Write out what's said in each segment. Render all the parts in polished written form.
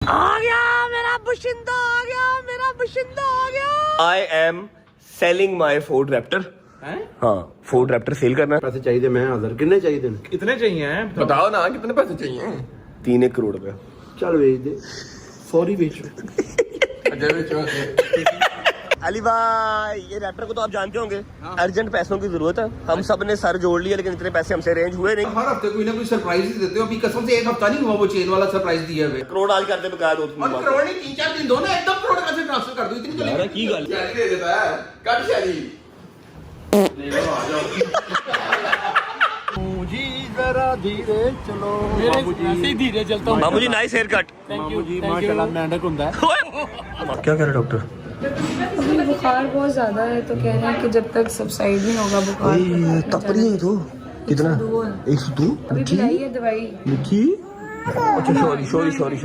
आ गया मेरा बशिंदा, आ गया मेरा बशिंदा, आ गया। I am selling my Ford Raptor. हाँ, फोर्ड रैप्टर सेल करना है। पैसे चाहिए, मैं हाजिर। कितने चाहिए? कितने चाहिए? बताओ ना कितने पैसे चाहिए? 3-1 करोड़ रुपया। चल बेच दे, सॉरी बेच। अली भाई, ये रैप्टर को तो आप जानते होंगे, अर्जेंट पैसों की जरूरत है। हम सब ने सर जोड़ लिया, लेकिन इतने पैसे हमसे अरेंज हुए नहीं। हर हफ्ते कोई ना कोई सरप्राइज ही देते हो। अभी कसम से 1 हफ्ता नहीं हुआ वो चेन वाला सरप्राइज दिया है। करोड़ आज करते बकाया 2-3 और करोड़ नहीं, 3-4 दिन दो ना, एकदम करोड़ कैसे ट्रांसफर कर दो? इतनी यार की गल शैली दे देता है। कट शैली ले लो, आ जाओ। जी जरा धीरे चलो ऐसे धीरे चलता हूँ। बाबू जी नाइस हेयर कट। मामू जी माशाल्लाह मेंढक हुंदा है। क्या कह रहे डॉक्टर? अभी बुखार बहुत ज्यादा है तो कह रहे हैं कि जब तक सबसाइड नहीं होगा बुखार तब नहीं तो कितना 102 अभी पिलाई है दवाई। मिठी। अच्छा सॉरी।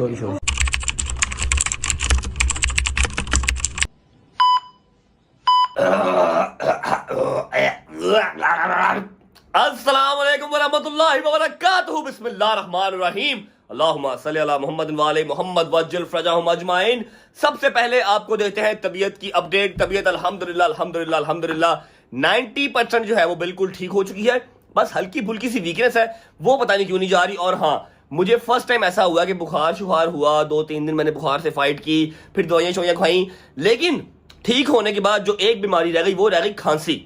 अस्सलाम वालेकुम वरहमतुल्लाहि वबरकातुहू। बिस्मिल्लाहिर रहमानिर रहीम। अल्लाहुम्मा सल्ली अला मुहम्मद व आले मुहम्मद वज्जल फरजाहुम अजमाइन। सबसे पहले आपको देते हैं तबीयत की अपडेट। तबीयत अल्हम्दुलिल्लाह 90% जो है वो बिल्कुल ठीक हो चुकी है। बस हल्की फुल्की सी वीकनेस है, वो पता नहीं क्यों नहीं जा रही। और हाँ, मुझे फर्स्ट टाइम ऐसा हुआ कि बुखार शुखार हुआ, 2-3 दिन मैंने बुखार से फाइट की, फिर दवाइयाँ शवाइयाँ खाई, लेकिन ठीक होने के बाद जो एक बीमारी रह गई वो रह गई खांसी,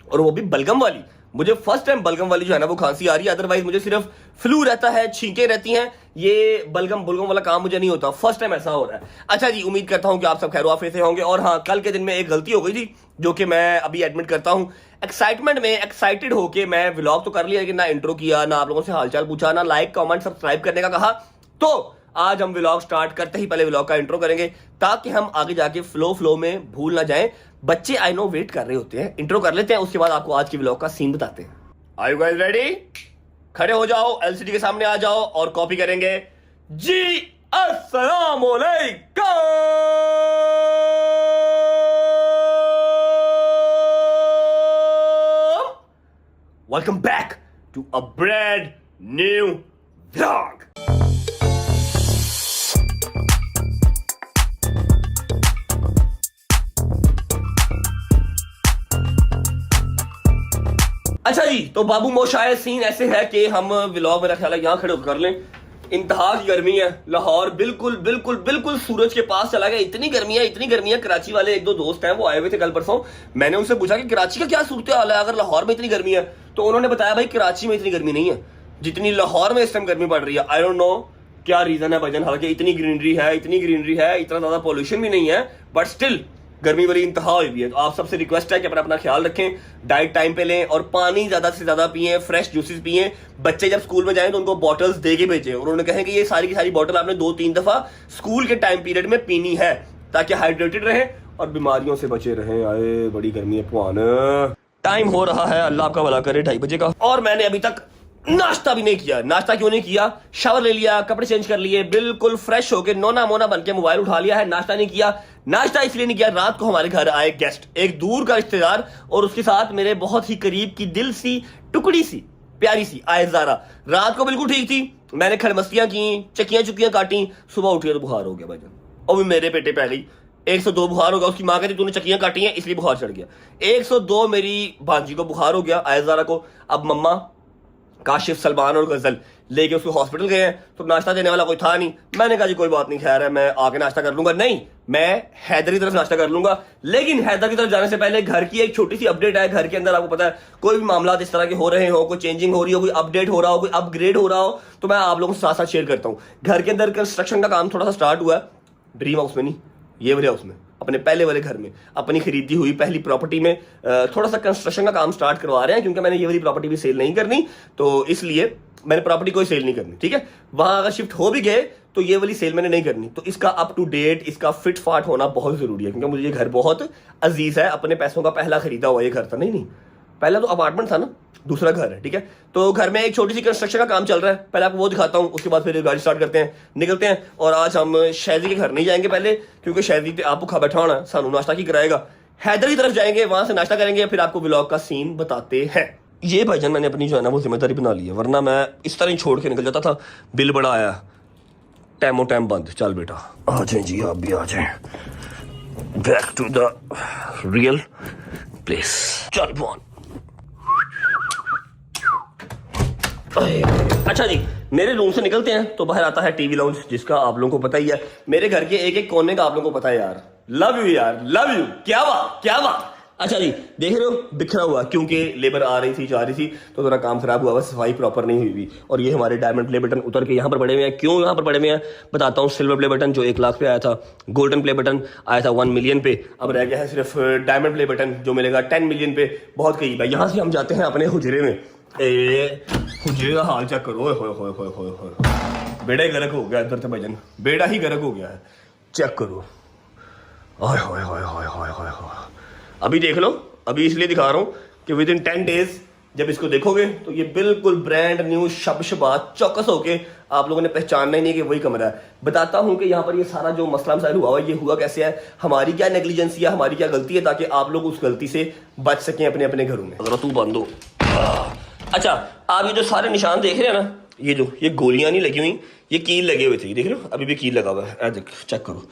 और वो भी बलगम वाली। मुझे फर्स्ट टाइम बलगम वाली जो है ना वो खांसी आ रही है। अदरवाइज मुझे सिर्फ फ्लू रहता है, छींकें रहती हैं, ये बलगम बुलगम वाला काम मुझे नहीं होता। फर्स्ट टाइम ऐसा हो रहा है। अच्छा जी, उम्मीद करता हूं कि आप सब खैर वाफियत से होंगे। और हाँ, कल के दिन में एक गलती हो गई थी जो कि मैं अभी एडमिट करता हूं। एक्साइटमेंट में एक्साइटेड होके मैं व्लॉग तो कर लिया, लेकिन ना इंट्रो किया, ना आप लोगों से हालचाल पूछा, ना लाइक कमेंट सब्सक्राइब करने का कहा। तो आज हम व्लॉग स्टार्ट करते ही पहले व्लॉग का इंट्रो करेंगे, ताकि हम आगे जाके फ्लो में भूल ना जाएं। बच्चे आई नो वेट कर रहे होते हैं। इंट्रो कर लेते हैं, उसके बाद आपको आज की व्लॉग का सीन बताते हैं। Are you guys ready? खड़े हो जाओ, एलसीडी के सामने आ जाओ और कॉपी करेंगे। जी अस्सलाम वालेकुम। Welcome back to a brand new vlog. अच्छा जी, तो बाबू मोशाय सीन ऐसे है कि हम व्लॉग मेरा ख्याल है यहाँ खड़े कर लें। इंतहा की गर्मी है, लाहौर बिल्कुल सूरज के पास चला गया। इतनी गर्मी है। कराची वाले 1-2 दोस्त हैं, वो आए हुए थे कल परसों। मैंने उनसे पूछा कि कराची का क्या सूरत हाल है अगर लाहौर में इतनी गर्मी है, तो उन्होंने बताया भाई कराची में इतनी गर्मी नहीं है जितनी लाहौर में इस टाइम गर्मी पड़ रही है। आई डोंट नो क्या रीजन है भाईजान। हालांकि इतनी ग्रीनरी है, इतना ज्यादा पॉल्यूशन भी नहीं है, बट स्टिल गर्मी वाली इंतहा हुई भी है। तो आप सबसे रिक्वेस्ट है कि अपना ख्याल रखें, डाइट टाइम पे लें और पानी ज्यादा से ज्यादा पिएं, फ्रेश जूसेस पिएं। बच्चे जब स्कूल में जाएं तो उनको बॉटल्स दे के भेजें। उन्होंने कहा कि ये सारी की सारी बॉटल आपने 2-3 दफा स्कूल के टाइम पीरियड में पीनी है, ताकि हाइड्रेटेड रहें और बीमारियों से बचे रहें। आए बड़ी गर्मी है पुआन। टाइम हो रहा है, अल्लाह आपका भला करे, 2:30 बजे का, और मैंने अभी तक नाश्ता भी नहीं किया। नाश्ता क्यों नहीं किया? शावर ले लिया, कपड़े चेंज कर लिए, बिल्कुल फ्रेश होके नोना मोना बन के मोबाइल उठा लिया है। नाश्ता नहीं किया। नाश्ता इसलिए नहीं किया, रात को हमारे घर आए गेस्ट, एक दूर का रिश्तेदार, और उसके साथ मेरे बहुत ही करीब की दिल सी टुकड़ी सी प्यारी सी आयजारा। रात को बिल्कुल ठीक थी, मैंने खड़मस्तियां की, चक्कियां काटी, सुबह उठी तो बुखार हो गया भाईजान। और भी मेरे पेटे पै गई। 102 बुखार हो गया। उसकी माँ कहती तूने चक्कियां काटी हैं इसलिए बुखार चढ़ गया। 102 मेरी भांजी को बुखार हो गया, आयजारा को। अब मम्मा काशिफ, सलमान और गजल लेके उसको हॉस्पिटल गए हैं, तो नाश्ता देने वाला कोई था नहीं। मैंने कहा जी कोई बात नहीं, खैर है, मैं आके नाश्ता कर लूंगा। नहीं, मैं हैदर की तरफ नाश्ता कर लूंगा। लेकिन हैदर की तरफ जाने से पहले घर की एक छोटी सी अपडेट है। घर के अंदर आपको पता है कोई भी मामला इस तरह के हो रहे हो, कोई चेंजिंग हो रही हो, कोई अपडेट हो रहा हो, कोई अपग्रेड हो रहा हो, तो मैं आप लोगों के साथ शेयर करता हूँ। घर के अंदर कंस्ट्रक्शन का काम थोड़ा सा स्टार्ट हुआ है, ड्रीम हाउस में नहीं, ये वाले हाउस में, अपने पहले वाले घर में, अपनी खरीदी हुई पहली प्रॉपर्टी में थोड़ा सा कंस्ट्रक्शन का काम स्टार्ट करवा रहे हैं, क्योंकि मैंने ये वाली प्रॉपर्टी भी सेल नहीं करनी, तो इसलिए मैंने प्रॉपर्टी कोई सेल नहीं करनी। ठीक है, वहां अगर शिफ्ट हो भी गए तो ये वाली सेल मैंने नहीं करनी। तो इसका अप टू डेट, इसका फिट फाट होना बहुत जरूरी है, क्योंकि मुझे ये घर बहुत अजीज है। अपने पैसों का पहला खरीदा हुआ ये घर था। नहीं, पहला तो अपार्टमेंट था ना, दूसरा घर है। ठीक है, तो घर में एक छोटी सी कंस्ट्रक्शन का काम चल रहा है, पहले आपको वो दिखाता हूँ, उसके बाद फिर गाड़ी स्टार्ट करते हैं, निकलते हैं। और आज हम शैजी के घर नहीं जाएंगे पहले, क्योंकि शैजी पे आपको खा बैठा होना, सानू नाश्ता की कराएगा। हैदर की तरफ जाएंगे, वहां से नाश्ता करेंगे, फिर आपको व्लॉग का सीन बताते हैं। ये भाईजान मैंने अपनी जो है ना वो जिम्मेदारी बना ली है, वरना मैं इस तरह ही छोड़ के निकल जाता था। बिल बड़ा आया, टाइमो टाइम बंद। चल बेटा आ जाए जी, आप भी आ जाए, back to the real place. चल बॉन। अच्छा जी, मेरे रूम से निकलते हैं तो बाहर आता है टीवी लाउंज, जिसका आप लोगों को पता ही है। मेरे घर के एक एक कोने का आप लोगों को पता है यार। लव यू यार, लव यू। क्या बात, क्या बात। अच्छा जी, देख रहे हो बिखरा हुआ, क्योंकि लेबर आ रही थी जा रही थी तो थोड़ा काम खराब हुआ, सफाई प्रॉपर नहीं हुई। और ये हमारे डायमंड प्ले बटन उतर के यहाँ पर पड़े हुए हैं। क्यों यहाँ पर पड़े हुए हैं बताता हूँ। सिल्वर प्ले बटन जो 1 लाख पे आया था, गोल्डन प्ले बटन आया था 1 मिलियन पे, अब रह गया है सिर्फ डायमंड प्ले बटन जो मिलेगा 10 मिलियन पे। बहुत करीब है। यहाँ से हम जाते हैं अपने हुजरे में। हुजरे का हाल चेक करो, हो बेड़ा ही गर्क हो गया इधर से भजन, बेड़ा ही गर्क हो गया है। चेक करो, अभी देख लो। अभी इसलिए दिखा रहा हूँ कि विद इन 10 डेज जब इसको देखोगे तो ये बिल्कुल ब्रांड न्यू शबशबात चौकस होके आप लोगों ने पहचानना ही नहीं कि वही कमरा है। बताता हूँ कि यहाँ पर ये सारा जो मसला मसाइल हुआ ये हुआ कैसे है, हमारी क्या नेग्लिजेंसी है, हमारी क्या गलती है, ताकि आप लोग उस गलती से बच सकें अपने अपने घरों में। अगर तू बंद हो। अच्छा, आप ये जो सारे निशान देख रहे हैं ना, ये गोलियां नहीं लगी हुई, ये कील लगे हुए थे। देख रहे हो, अभी भी कील लगा हुआ है। देख, चेक करो,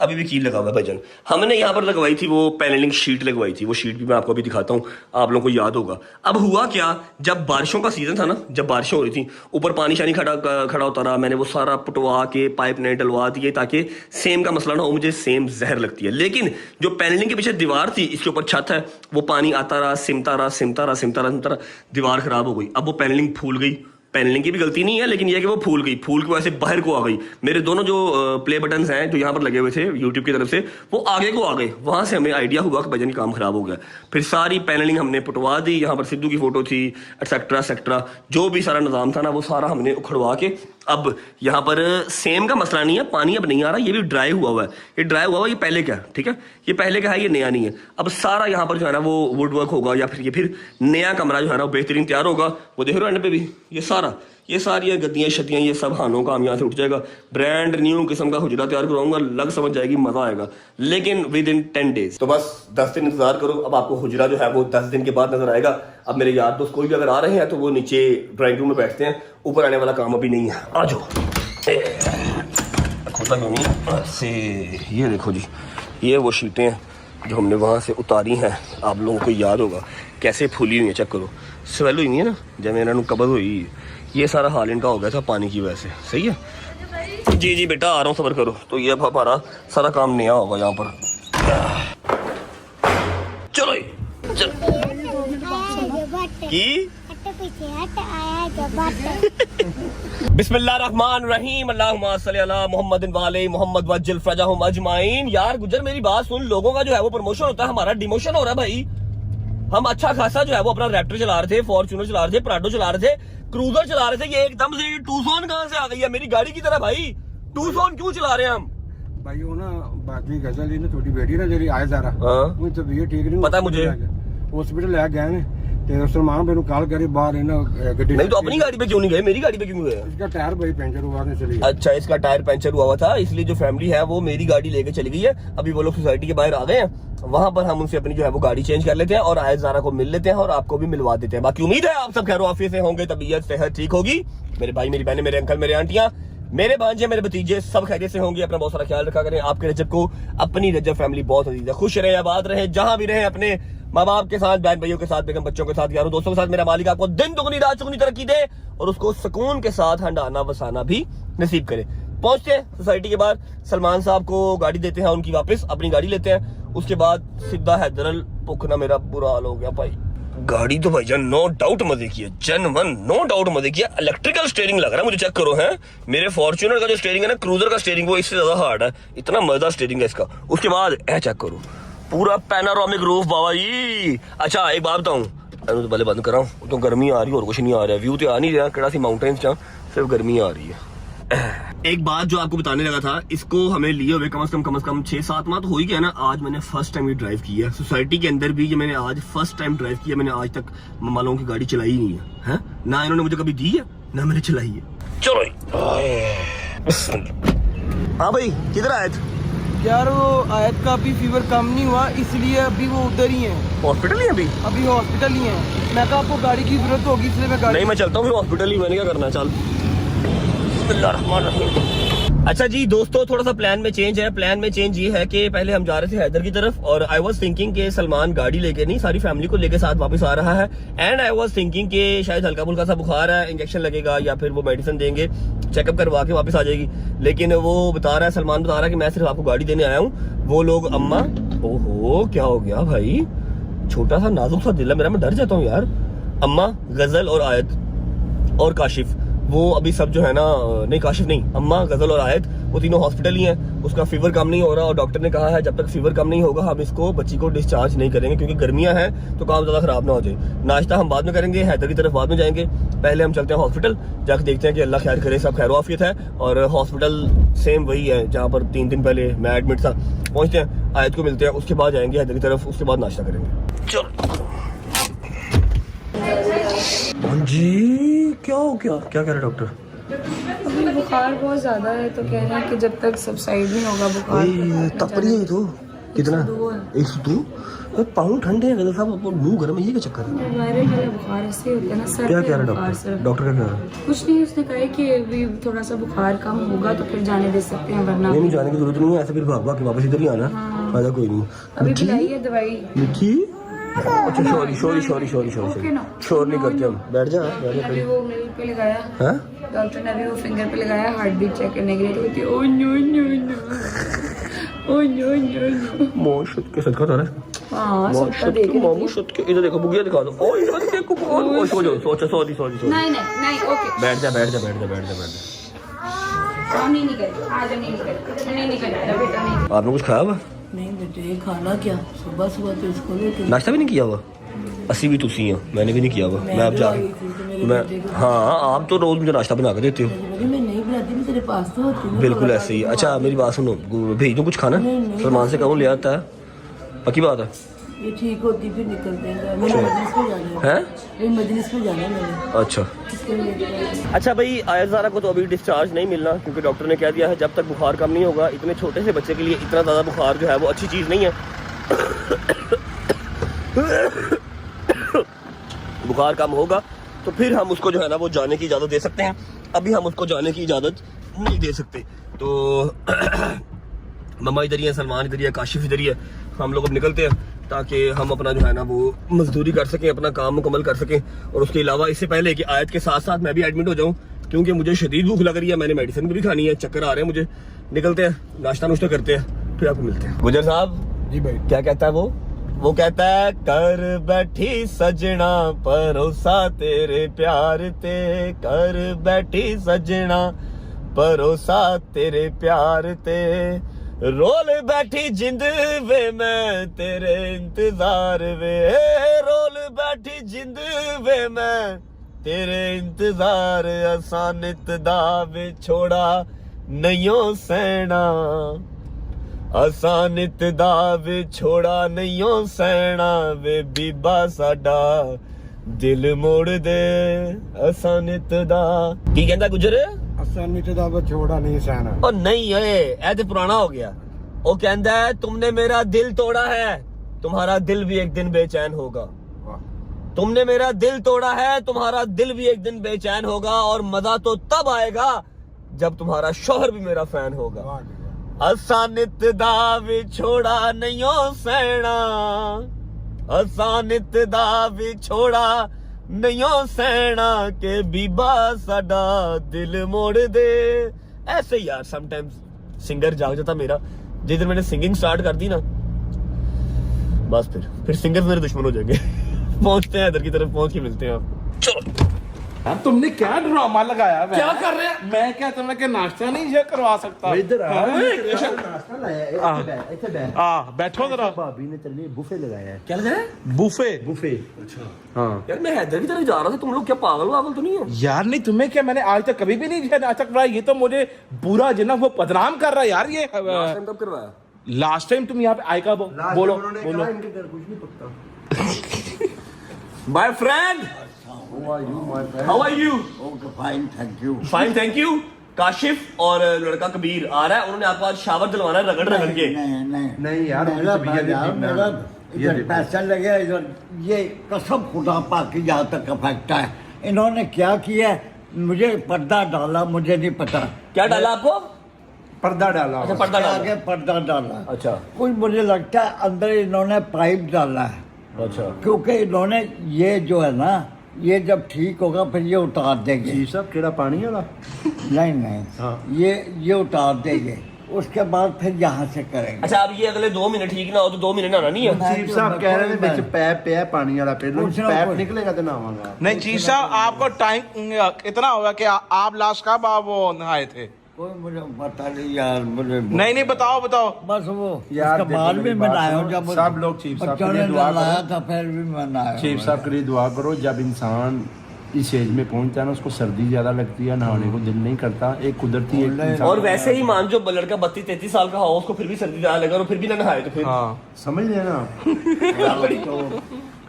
अभी भी कील लगा हुआ है भजन। हमने यहाँ पर लगवाई थी वो पैनलिंग शीट लगवाई थी, वो शीट भी मैं आपको अभी दिखाता हूँ, आप लोगों को याद होगा। अब हुआ क्या, जब बारिशों का सीजन था ना, जब बारिशें हो रही थी, ऊपर पानी शानी खड़ा होता रहा, मैंने वो सारा पुटवा के पाइप ने डलवा दिए ताकि सेम का मसला ना हो। मुझे सेम जहर लगती है, लेकिन जो पैनलिंग के पीछे दीवार थी, इसके ऊपर छत है, वो पानी आता रहा, सिमता रहा, दीवार खराब हो गई। अब वो पैनलिंग फूल गई। पैनलिंग की भी गलती नहीं है, लेकिन यह कि वो फूल गई, फूल की वजह से बाहर को आ गई। मेरे दोनों जो प्ले बटन्स हैं जो यहाँ पर लगे हुए थे यूट्यूब की तरफ से, वो आगे को आ गए। वहां से हमें आइडिया हुआ कि भजन की काम खराब हो गया। फिर सारी पैनलिंग हमने पुटवा दी। यहाँ पर सिद्धू की फोटो थी, एक्सेट्रा जो भी सारा निज़ाम था ना, वो सारा हमने उखड़वा के अब यहाँ पर सेम का मसला नहीं है, पानी अब नहीं आ रहा, ये भी ड्राई हुआ है। ये ड्राई हुआ ये पहले का, ठीक है, ये पहले का है, ये नया नहीं है। अब सारा यहाँ पर जो है ना वो वुड वर्क होगा, या फिर नया कमरा जो है ना वो बेहतरीन तैयार होगा। वो देख रहे हो एंड पे भी ये सारी गद्दियाँ शदियाँ ये सब हानों का हम यहाँ से उठ जाएगा। ब्रांड न्यू किस्म का हुजरा तैयार करवाऊंगा, लग समझ जाएगी, मजा आएगा, लेकिन विद इन 10 डेज। तो बस 10 दिन इंतजार करो। अब आपको हुजरा जो है वो 10 दिन के बाद नजर आएगा। अब मेरे यार दोस्त कोई भी अगर आ रहे हैं तो वो नीचे ड्राइंग रूम में बैठते हैं, ऊपर आने वाला काम अभी नहीं है। आ जाओ, खोता क्यों नहीं से। ये देखो जी, ये वो शीटें हैं जो हमने वहाँ से उतारी हैं, आप लोगों को याद होगा कैसे फूली हुई है। चेक करो, स्वेल हुई नहीं है ना, जब इन्होंने कब्ज हुई, ये सारा हाल इनका हो गया था पानी की वजह से। सही है जी, जी बेटा आ रहा हूँ, सब्र करो। तो ये अब हमारा सारा काम नया होगा यहाँ पर। चलो की बिस्मिल्लाहिर्रहमानिर्रहीम, अल्लाहुम्मा सल्ली अला मुहम्मदिन वाले मुहम्मद वज्जिल फरजहुम अजमाइन। यार गुजर मेरी बात सुन, लोगों का जो है वो प्रमोशन होता है, हमारा डिमोशन हो रहा है भाई। हम अच्छा खासा जो है वो अपना रैप्टर चला रहे थे, फॉर्च्यूनर चला रहे थे, प्राडो चला रहे थे, क्रूजर चला रहे थे, ये एकदम से टूसॉन कहां से आ गई है मेरी गाड़ी की तरह। भाई टूसॉन क्यों चला रहे हैं हम भाई? वो ना बाकी गजल ने थोड़ी बेटी ना जेरी आए जरा वो तबीयत ठीक नहीं, पता है मुझे, हॉस्पिटल ले गए ने ते सलमान भाई कॉल करी बाहर है ना गड्डी। नहीं तो अपनी गाड़ी पे क्यों नहीं गए, मेरी गाड़ी पे क्यों गए? इसका टायर भाई पंचर हुआ ने चली। अच्छा, इसका टायर पंचर हुआ था, इसलिए जो फैमिली है वो मेरी गाड़ी लेके चली गई है। अभी वो लोग सोसाइटी के बाहर आ गए हैं, वहां पर हम उनसे अपनी जो है वो गाड़ी चेंज कर लेते हैं और आयत ज़ारा को मिल लेते हैं और आपको भी मिलवा देते हैं। बाकी उम्मीद है आप सब खैर आफियत से होंगे, तबीयत सेहत ठीक होगी। मेरे भाई, मेरी बहनें, मेरे अंकल, मेरे आंटियां, मेरे भांजे, मेरे भतीजे सब खैरियत से होंगे। अपना बहुत सारा ख्याल रखा करें। आपके रजब को अपनी रजब फैमिली बहुत अजीज है। खुश रहे, आबाद रहे, जहां भी रहे, अपने माँ बाप के साथ, बहन भाइयों के साथ, बेगम बच्चों के साथ, यारों दोस्तों के साथ। मेरा मालिक आपको दिन दुगनी रात चुगनी तरक्की दे और उसको सुकून के साथ हंडाना बसाना भी नसीब करे। पहुंचते हैं सोसाइटी के बाहर, सलमान साहब को गाड़ी देते हैं उनकी, वापस अपनी गाड़ी लेते हैं। उसके बाद सीधा हैदरल। भुखना मेरा बुरा हाल हो गया भाई। गाड़ी तो भाईजान नो डाउट मजे की है, जेन्युइन नो डाउट मजे की है। इलेक्ट्रिकल स्टीयरिंग लग रहा है मुझे, चेक करो है। मेरे फॉर्च्यूनर का जो स्टीयरिंग है ना, क्रूजर का स्टीयरिंग, वो इससे ज्यादा हार्ड है, इतना मजेदार स्टीयरिंग है इसका। उसके बाद चेक करो, पूरा पैनारोमिक रूफ बाबा जी। अच्छा एक बात बताऊं, तो पहले बंद कराऊं, तो गर्मी आ रही है और कुछ नहीं आ रहा है, व्यू तो आ नहीं रहा, कड़ा सी माउंटेन्स जहाँ सिर्फ गर्मी आ रही है। एक बात जो आपको बताने लगा था, इसको हमें लिए हुए कम से कम 6-7 माह तो हो ही गया ना। आज मैंने फर्स्ट टाइम ये ड्राइव की है सोसाइटी के अंदर भी, ये मैंने आज फर्स्ट टाइम ड्राइव किया। मैंने आज तक मम्मा लोगों की गाड़ी चलाई नहीं है, ना इन्होंने मुझे कभी दी है ना मैंने चलाई है। चलो हाँ भाई, किधर आए थे यार? वो आयत का अभी फीवर कम नहीं हुआ, इसलिए अभी वो उधर ही है, हॉस्पिटल ही अभी हॉस्पिटल ही है। मैं कहा आपको गाड़ी की जरूरत होगी, इसलिए मैं गाड़ी नहीं, मैं चलता हूँ फिर हॉस्पिटल ही, मैंने क्या करना है। चल अच्छा जी दोस्तों, थोड़ा सा प्लान में चेंज है। प्लान में चेंज ये है कि पहले हम जा रहे थे हैदर की तरफ और आई वाज थिंकिंग कि सलमान गाड़ी लेके नहीं, सारी फैमिली को लेके साथ वापस आ रहा है। एंड आई वाज थिंकिंग कि शायद हल्का फुल्का सा बुखार है, इंजेक्शन लगेगा या फिर वो मेडिसिन देंगे, चेकअप करवा के वापस आ जाएगी। लेकिन वो बता रहा है, सलमान बता रहा है कि मैं सिर्फ आपको गाड़ी देने आया हूँ। वो लोग अम्मा, ओहो क्या हो गया भाई, छोटा सा नाजुक सा दिल है मेरा, मैं डर जाता हूँ यार। अम्मा, गजल और आयत और काशिफ, वो अभी सब जो है ना, नहीं काशिफ नहीं, अम्मा, गजल और आयत, वो तीनों हॉस्पिटल ही हैं। उसका फीवर कम नहीं हो रहा और डॉक्टर ने कहा है जब तक फीवर कम नहीं होगा हम इसको बच्ची को डिस्चार्ज नहीं करेंगे, क्योंकि गर्मियां हैं तो काम ज्यादा खराब ना हो जाए। नाश्ता हम बाद में करेंगे, हैदर की तरफ बाद में जाएंगे। पहले हम चलते हैं हॉस्पिटल, जाकर देखते हैं कि अल्लाह खैर करे, सब खैर वाफियत है। और हॉस्पिटल सेम वही है जहाँ पर 3 दिन पहले मैं एडमिट था। पहुंचते हैं, आयत को मिलते हैं, उसके बाद जाएंगे हैदर की तरफ, उसके बाद नाश्ता करेंगे। चलो जी, क्या हो गया, क्या कह रहे डॉक्टर? अभी बुखार बहुत ज्यादा है तो कह रहे हैं कि जब तक सबसाइड नहीं होगा बुखार। तप रही है तो कितना? 102 पाउंड ठंडे हैं गजल साहब, मुंह गर्म है, ये क्या चक्कर है? वायरल वाला बुखार ऐसे होता है ना सर। क्या कह रहा बुखार है सर? डॉक्टर का क्या रहा है? कुछ नहीं, उसने कहा है कि अभी थोड़ा सा बुखार कम होगा तो फिर जाने दे सकते हैं, वरना नहीं जाने की जरूरत नहीं है, ऐसे फिर भाग भाग के वापस इधर ही आना। आजा कोई नहीं। अभी पिलाई है दवाई। मिठी, अच्छा सॉरी शोर नहीं करते हम, बैठ जा। अभी वो मिल पे लगाया, हाँ डॉक्टर ने अभी वो फिंगर पे लगाया हार्ट बीट चेक करने के लिए, तो कहती ओ नो मोशत के सदका तारा हाँ सबका देख रही थी। मोशत के इधर देखो, बुगिया दिखा दो। ओ इधर देखो, ओ सोचो सॉरी नहीं ओके बैठ जा। नहीं करेगा, आज नहीं करेगा बेटा, नहीं। आपने कुछ खाया हुआ? नहीं बेटे, खाना क्या, सुबह सुबह तो इसको लेके नाश्ता भी नहीं किया हुआ? अस्सी भी तुसी हैं, मैंने भी नहीं किया हुआ। मैं अब जा, मैं हाँ आप तो रोज मुझे नाश्ता बना कर देते हो। मैं नहीं बनाती, मैं तेरे पास तो होती हूँ। बिल्कुल ऐसे ही। अच्छा मेरी बात सुनो, भेज दो कुछ खाना, सलमान से कहूँ ले आता है, पक्की बात है? ये ठीक होती फिर निकलते हैं, मैंने मजलिस में जाना है। हैं? मजलिस में जाना है मैंने। अच्छा अच्छा भाई, आयत को तो अभी डिस्चार्ज नहीं मिलना, क्योंकि डॉक्टर ने कह दिया है जब तक बुखार कम नहीं होगा। इतने छोटे से बच्चे के लिए इतना ज़्यादा बुखार जो है वो अच्छी चीज़ नहीं है। बुखार कम होगा तो फिर हम उसको जो है ना वो जाने की इजाज़त दे सकते हैं, अभी हम उसको जाने की इजाज़त नहीं दे सकते। तो मम्मा इधर ही है, सलमान इधर ही है, काशिफ इधर ही है। हम लोग अब निकलते हैं ताकि हम अपना जो है ना वो मजदूरी कर सकें, अपना काम मुकम्मल कर सकें। और उसके अलावा इससे पहले कि आयत के साथ साथ मैं भी एडमिट हो जाऊं, क्योंकि मुझे शदीद भूख लग रही है, मैंने मेडिसिन भी खानी है, चक्कर आ रहे हैं मुझे। निकलते हैं, नाश्ता नुश्ता करते हैं, फिर आपको मिलते हैं। गुजर साहब जी भाई, क्या कहता है वो कहता है कर बैठी सजना परोसा तेरे प्यार ते, कर बैठी सजना परोसा तेरे प्यार ते, रोल बैठी जिंद वे मैं तेरे इंतजार वे, रोल बैठी जिंद वे मैं तेरे इंतजार, आसानित दा वे छोड़ा नैयो सैना, आसानित दा वे छोड़ा नैयो सैना वे, बीबा साडा दिल मोड़ दे आसानित दा। की कहंदा गुजर? आसानित दा वे छोड़ा नहीं सहना। ओ नहीं है, तो पुराना हो गया। वो कहता है तुमने मेरा दिल तोड़ा है, तुम्हारा दिल भी एक दिन बेचैन होगा। तुमने मेरा दिल तोड़ा है, तुम्हारा दिल भी एक दिन बेचैन होगा, और मजा तो तब आएगा जब तुम्हारा शौहर भी मेरा फैन होगा। आसानित दा भी छोड़ा नैयो सैना, आसानित दा भी छोड़ा नैयो सैना, के बीबा साडा दिल मोड़ दे। ऐसे ही यार समटाइम्स सिंगर जाग जाता मेरा, जिस दिन मैंने सिंगिंग स्टार्ट कर दी ना, बस फिर सिंगर मेरे दुश्मन हो जाएंगे। पहुंचते हैं इधर की तरफ, पहुंच के मिलते हैं आप। चलो यार तुमने क्या ड्रामा लगाया? क्या कर रहे हैं? मैं क्या तुम्हें क्या नाश्ता नहीं ये करवा सकता? इधर आ, नाश्ता लाया इत्थे बैठ। बैठो जरा। भाभी ने तेरे लिए बुफे लगाया है। क्या लगाया? बुफे। अच्छा हाँ यार मैं हैदर की तरफ जा रहा था, तुम लोग क्या पागल तो नहीं हो? यार नहीं, तुम्हें क्या, मैंने आज तक कभी भी नहीं नाश्ता करवाया। ये तो मुझे पूरा जो ना वो बदनाम कर रहा है यार। ये कब करवाया? लास्ट टाइम तुम यहाँ पे आए का बोलो। इनके घर कुछ नहीं पकता। My friend, how are you? Fine thank you. Fine thank you. Kashif और लड़का कबीर आ रहा है, उन्होंने आपको आज शावर दिलवाना है रगड़ के। नहीं यार, मेरा इधर पैसा लगे, इधर ये कसम खुदा पाक की जहाँ तक अफेक्ट है। इन्होंने क्या किया, मुझे पर्दा डाला, मुझे नहीं पता। क्या डाला आपको? पर्दा डाला अच्छा पर्दा उसके डाला आगे पर्दा डाला। अच्छा कुछ मुझे लगता है अंदर इन्होंने पाइप डाला है, अच्छा क्योंकि इन्होंने ये जो है ना, ये जब ठीक होगा फिर ये उतार देंगे। चीफ साहब केड़ा पानी वाला नहीं नहीं हाँ। ये उतार देंगे, उसके बाद फिर यहाँ से करेंगे। अच्छा अब ये अगले 2 महीने ठीक ना हो तो 2 महीने नहाना नहीं है। चीफ साहब कह रहे थे बिच पैप पे है पानी वाला, पहले पूछना पैप कुछ। निकलेगा तो नहावांगा। नहीं चीफ साहब आपको टाइम इतना होगा कि आप लास्ट कब आप वो नहाए थे? कोई मुझे पता नहीं यार, मुझे नहीं बताओ बस वो यार उसके बाद देखो भी मेरी मैं बात नहाया हूँ, सुनो, जब सब लोग चीफ साहब के बच्चों लिए ने दुआ नहलाया करो। था फिर भी मैं नहाया चीफ हूँ। साहब के लिए दुआ करो, जब इंसान इस एज में पहुंचता है ना उसको सर्दी ज्यादा लगती है, नहाने को दिल नहीं करता, एक कुदरती एक इंसान- और वैसे ही मान जो लड़का 32-33 साल का हो उसको फिर भी सर्दी ज्यादा लगे और फिर भी ना नहाए तो फिर हाँ समझ रहे हैं ना।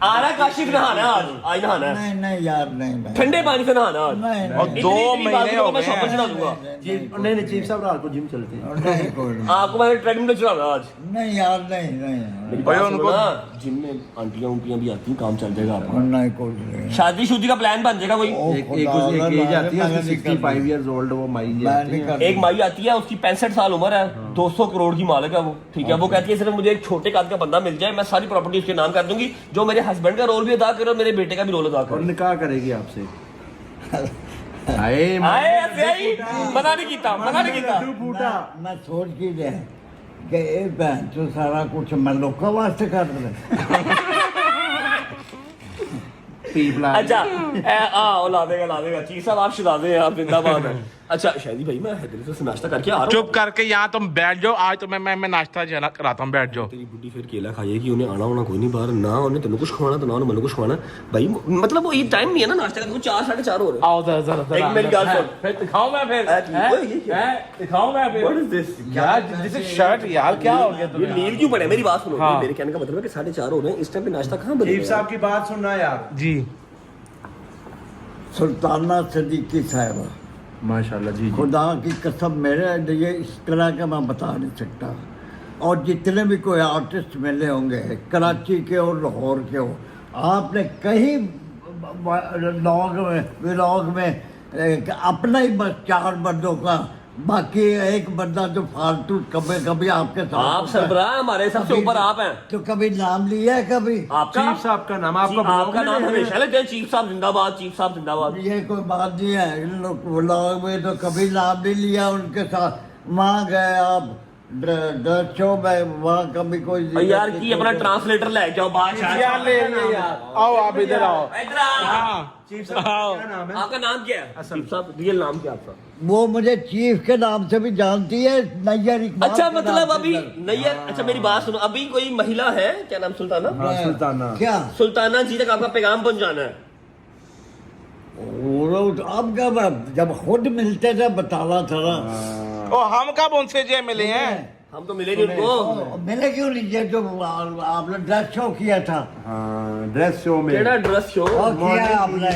आ रहा काशिफ नहाना है आज नहाना है नहीं नहीं यार, नहीं नहीं ठंडे पानी से नहाना आज नहीं और नहीं, 2 इतनी बात महीने को हो मैं गए शॉपर चढ़ा हैं। दूंगा नहीं चीफ साहब रात को जिम चलते हैं। नहीं कोई नहीं, आपको मैंने ट्रेडमिल चढ़ाना आज नहीं यार, नहीं नहीं मेरी भाई बात उनको- सुनो ना, जिम में आंटियां उंटियां भी आती हैं, काम चल जाएगा आपका। नहीं कोई नहीं। शादी शुदी का प्लान बन जाएगा कोई एक एज आती है 65 इयर्स ओल्ड, वो माई मैं आती नहीं है। कर एक माई आती है उसकी 65 साल उम्र है, 200 करोड़ की मालिक है वो, ठीक है। वो कहती है सिर्फ मुझे एक छोटे काद का बंदा मिल जाए, मैं सारी प्रॉपर्टी उसके नाम कर दूंगी, जो मेरे हस्बैंड का रोल भी अदा करे और मेरे बेटे का भी रोल अदा और करे। निकाह करेगी आपसे। आए ऐसे ही मना नहीं कीता, मना नहीं कीता। मैं सोच की रहा कि ये बहन तो सारा कुछ मैं लोग का वास्ते कर रहे। अच्छा ला देगा चीज साहब, आप शिदा दे, आप जिंदाबाद हैं। अच्छा शायदी भाई, मैं हैदराबाद से नाश्ता करके आ रहा हूँ। चुप करके यहाँ तुम बैठ जाओ, आज तो मैं नाश्ता जना कराता हूँ, बैठ जाओ। तेरी बुढ़ी फिर केला खाएगी, उन्हें आना होना कोई नहीं बाहर, ना उन्हें तेन कुछ खवाना तो ना उन्हें मैंने कुछ खवाना भाई। मतलब वो ये टाइम नहीं है ना नाश्ता का, 4 साढ़े 4 हो रहे हैं। आओ जरा एक मेरी गाल सुन, फिर दिखाऊं मैं फिर दिखाऊं मैं फिर What is this? यार दिस इज शर्ट यार, क्या हो गया ये तुम्हें? नील क्यों पड़े? मेरी बात सुनो, हाँ। मेरे कहने का मतलब है कि 4:30 हो रहे हैं, इस टाइम पे नाश्ता कहाँ चीफ बनेगा? साहब की बात सुनना यार। जी सुल्ताना सिद्दीकी साहिबा, माशाल्लाह जी जी। खुदा की कसम मेरे लिए इस तरह का मैं बता नहीं सकता। और जितने भी कोई आर्टिस्ट मिले होंगे, कराची के हो, लाहौर के हो, आपने कहीं व्लॉग में अपना ही बस 4 बंदों का, बाकी एक बंदा जो फालतू कभी कभी आपके साथ आप होता है। सरबराह हैं, हमारे सबसे ऊपर आप हैं। तो कभी नाम लिया है कभी? आपका चीफ साहब का नाम आपका आपका नाम हमेशा लेते हैं, चीफ साहब जिंदाबाद, चीफ साहब जिंदाबाद। ये कोई बात नहीं है, इन लोग व्लॉग में तो कभी नाम नहीं लिया उनके साथ। वहाँ गए आप ड्रेस शो में, वहाँ कभी कोई और यार की अपना ट्रांसलेटर ले जाओ बादशाह। यार ले यार, आओ आप इधर आओ। इधर आओ। हाँ चीफ साहब आओ। क्या नाम है? आपका नाम क्या है? चीफ साहब रियल नाम क्या है आपका? वो मुझे चीफ के नाम से भी जानती है, नैयर इकबाल अच्छा के मतलब नाम से अभी जानती नैयर, अच्छा मेरी बात सुनो, अभी कोई महिला है, क्या नाम सुल्ताना? हाँ, सुल्ताना। है। क्या सुल्ताना जी तक आपका पैगाम पहुंचाना है। अब जब खुद मिलते थे बताना था ना। ओ हम कब उनसे जे मिले हैं? हम तो मिले नहीं उनको। मिले क्यों नहीं? ये जो आपने ड्रेस शो किया था, हाँ, ड्रेस शो में केड़ा ड्रेस शो? और किया आपने।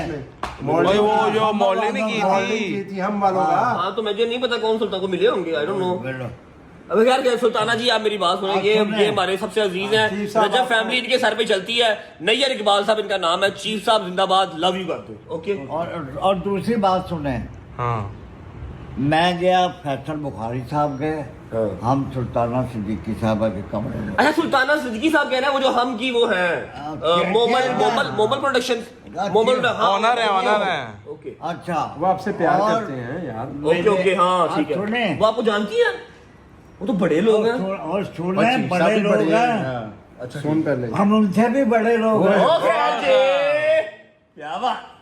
वही वो जो मॉडलिंग की मॉडलिंग थी। की थी हम वालों का। हाँ तो मुझे नहीं पता कौन सुल्तान को मिले होंगे, आई डोंट नो। मिलो। अब यार क्या सुल्ताना जी, आप मेरी बात सुनो, आप ये सुने। हमारे सबसे अजीज हैं, चीफ साहब रजब आप- फैमिली इनके सर पे चलती है। नैयर इकबाल साहब इनका नाम है, चीफ साहब जिंदाबाद, लव यू करते हैं। ओके और दूसरी बात सुने, हाँ मैं गया, फैसल बुखारी साहब गए, हाँ। हम सुल्ताना सिद्दीकी साहबा के कमरे में। अच्छा सुल्ताना सिद्दीकी साहब कह रहे हैं वो जो हम की वो है मोमल प्रोडक्शन, मोमल। ऑनर है, ऑनर है। ओके अच्छा, वो आपसे प्यार और- करते हैं यार। ओके ओके, हाँ ठीक सुने। है। वो आपको जानती है? वो तो बड़े लोग हैं। और और सुने, चीफ साहब बड़े भी लोग बड़े हैं, हैं। अच्छा सुन पहले। हम उनसे भी बड़े लोग हैं। ओके क्या बात।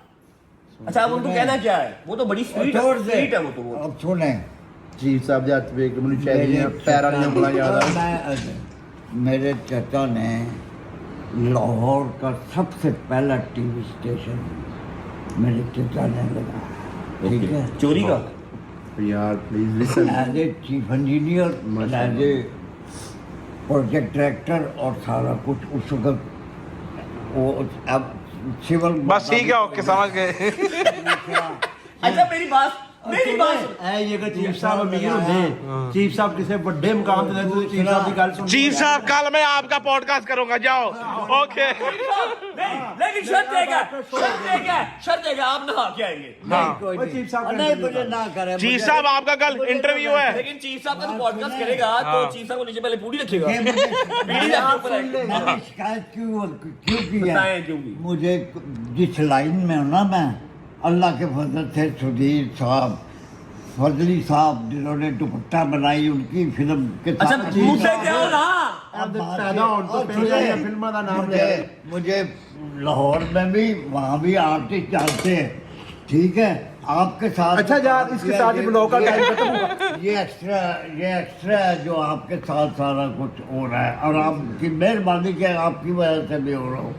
अच्छा अब उनको कहना क्या है? वो तो बड़ी स्वीट जोर से। है वो तो वो। अब सुने, चीफ साहब जाते हुए कि मुझे चाहिए पैरा नहीं बोला ज्यादा। मेरे चाचा ने लाहौर का सबसे पहला टीवी स्टेशन मेरे चाचा ने लगाया, ठीक है, चोरी का? यार please listen. As a chief engineer, as a project director और सारा कुछ उस वक्त वो अब सिविल। बस ठीक है, ओके समझ गए। अच्छा मेरी बात, मेरी बात ये कि चीफ साहब अमीर होंगे, चीफ साहब किसी बड़े मुकाम ते तो चीफ साहब की गल सुन। चीफ साहब कल मैं आपका पॉडकास्ट करूंगा, जाओ। ओके नहीं, लेकिन शर्त है आप नहा के आएंगे। चीफ साहब नहीं मुझे ना करे। चीफ साहब आपका कल इंटरव्यू है। लेकिन चीफ साहब का पॉडकास्ट करेगा तो चीफ साहब को नीचे पहले पूरी रखेगा। बीड़ी रख के ऊपर आएगा। मैंने शिकायत क्यों की बताएं है? क्यों की? मुझे जिस लाइन में हूँ ना मैं, अल्लाह के फजल से सुधीर साहब, फजली साहब जिन्होंने दुपट्टा बनाई, उनकी फिल्म के अच्छा मुंह से क्या हो रहा? पैदा होने तो पहले ये फिल्म का नाम ले। मुझे लाहौर में भी वहाँ भी आर्टिस्ट जानते हैं, ठीक है। आपके साथ अच्छा यार, इसके साथ ही ब्लॉग का टाइम खत्म होगा। ये एक्स्ट्रा है जो आपके साथ सारा कुछ हो रहा है, और आपकी मेहरबानी के आपकी वजह से भी हो रहा हूँ,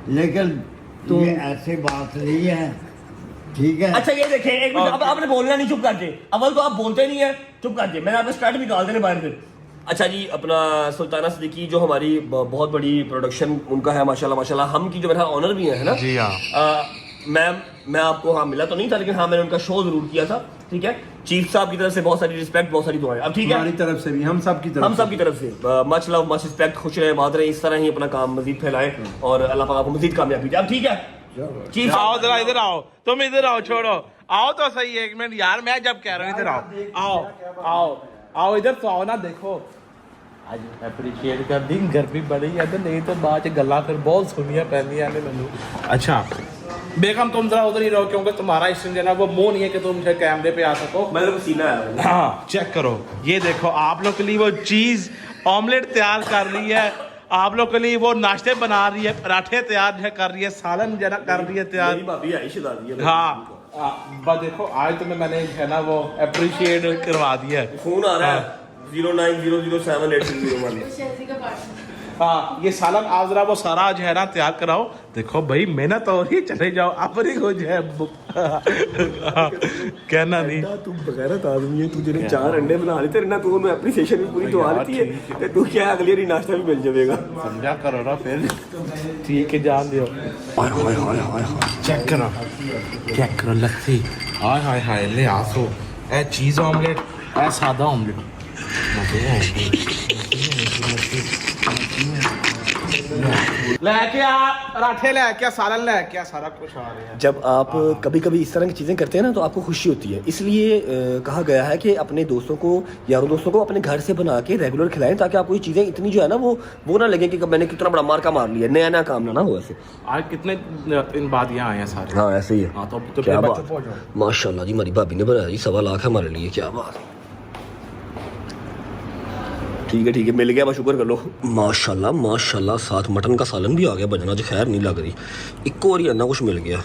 लेकिन तो ये ऐसी बात नहीं है, ठीक है। अच्छा ये देखें एक मिनट, अब आपने बोलना नहीं, चुप करके। अव्वल तो आप बोलते नहीं है, चुप करके। मैंने आपको स्टार्ट भी निकाल देने बाहर से। अच्छा जी, अपना सुल्ताना सिद्दीकी जो हमारी बहुत बड़ी प्रोडक्शन उनका है, माशाल्लाह हम की जो मेरा ऑनर भी है ना जी हाँ। मैं आपको हाँ मिला तो नहीं था, लेकिन हाँ मैंने उनका शो जरूर किया था, ठीक है। चीफ साहब की तरफ से बहुत सारी रिस्पेक्ट, बहुत सारी दुआएं। अब ठीक है, हमारी तरफ से भी, हम सब की तरफ से मच लव मच रिस्पेक्ट, खुश रहे, बात रहे, इस तरह ही अपना काम मजीद फैलाएं और अल्लाह पाक आपको मजीद कामयाबी दे। अब ठीक है चीफ आओ जरा इधर आओ, तुम इधर आओ, छोड़ो, आओ तो सही एक मिनट यार, मैं जब कह रहा हूँ इधर आओ इधर तो आओ ना। देखो आज अप्रीशिएट कर दी, गर्मी बड़ी है तो नहीं तो बाद च गल्लां फिर बहुत सुनिया पैंदियां ने मैनू। अच्छा बेगम तुम जरा उधर ही रहो, क्योंकि तुम्हारा इस जो है वो मुंह नहीं है कि तुम मुझे कैमरे पे आ सको। मतलब पसीना है। हाँ चेक करो, ये देखो आप लोग के लिए वो चीज ऑमलेट तैयार कर रही है, आप लोग के लिए वो नाश्ते बना रही है, पराठे तैयार कर रही है, सालन जरा कर रही है तैयार। मेरी भाभी आई शिदादी है। हाँ बस देखो आज तुम्हें मैंने है ना वो अप्रिशिएट करवा दिया है। फोन आ रहा है 09007801। हाँ ये सालन आप जरा वो सारा जो है ना तैयार कराओ। देखो भाई मेहनत हो रही है, चले जाओ अपनी को जो है कहना नहीं। तू बगैरत आदमी है, तुझे 4 अंडे बना लेते रहना, तू हमें एप्रिसिएशन भी पूरी दुआ देती है, तू क्या अगली बारी नाश्ता भी मिल जाएगा। समझा करो ना फिर, ठीक है जान दियो। हाय चेक करो लस्सी, हाय ले आसो, ए चीज ऑमलेट, ए सादा ऑमलेट, लेके आ पराठे, लेके आ सालन, लेके आ सारा कुछ आ रहा है। जब आप कभी कभी इस तरह की चीज़ें करते हैं ना तो आपको खुशी होती है, इसलिए कहा गया है कि अपने दोस्तों को, यारों दोस्तों को अपने घर से बना के रेगुलर खिलाएं, ताकि आपको ये चीज़ें इतनी जो है ना वो ना लगे कि मैंने कितना बड़ा मार का मार लिया, नया काम ना हो। ऐसे आज कितने दिन बाद यहाँ आए हैं सारे? हाँ ऐसे ही है। हाँ तो क्या बात, माशाल्लाह जी, हमारी भाभी ने बनाया जी, 1.25 लाख है हमारे लिए, क्या बात। ठीक है मिल गया, बस शुक्र कर लो। माशाल्लाह साथ मटन का सालन भी आ गया बजना, जो खैर नहीं लग रही, एक और ही अन्ना कुछ मिल गया।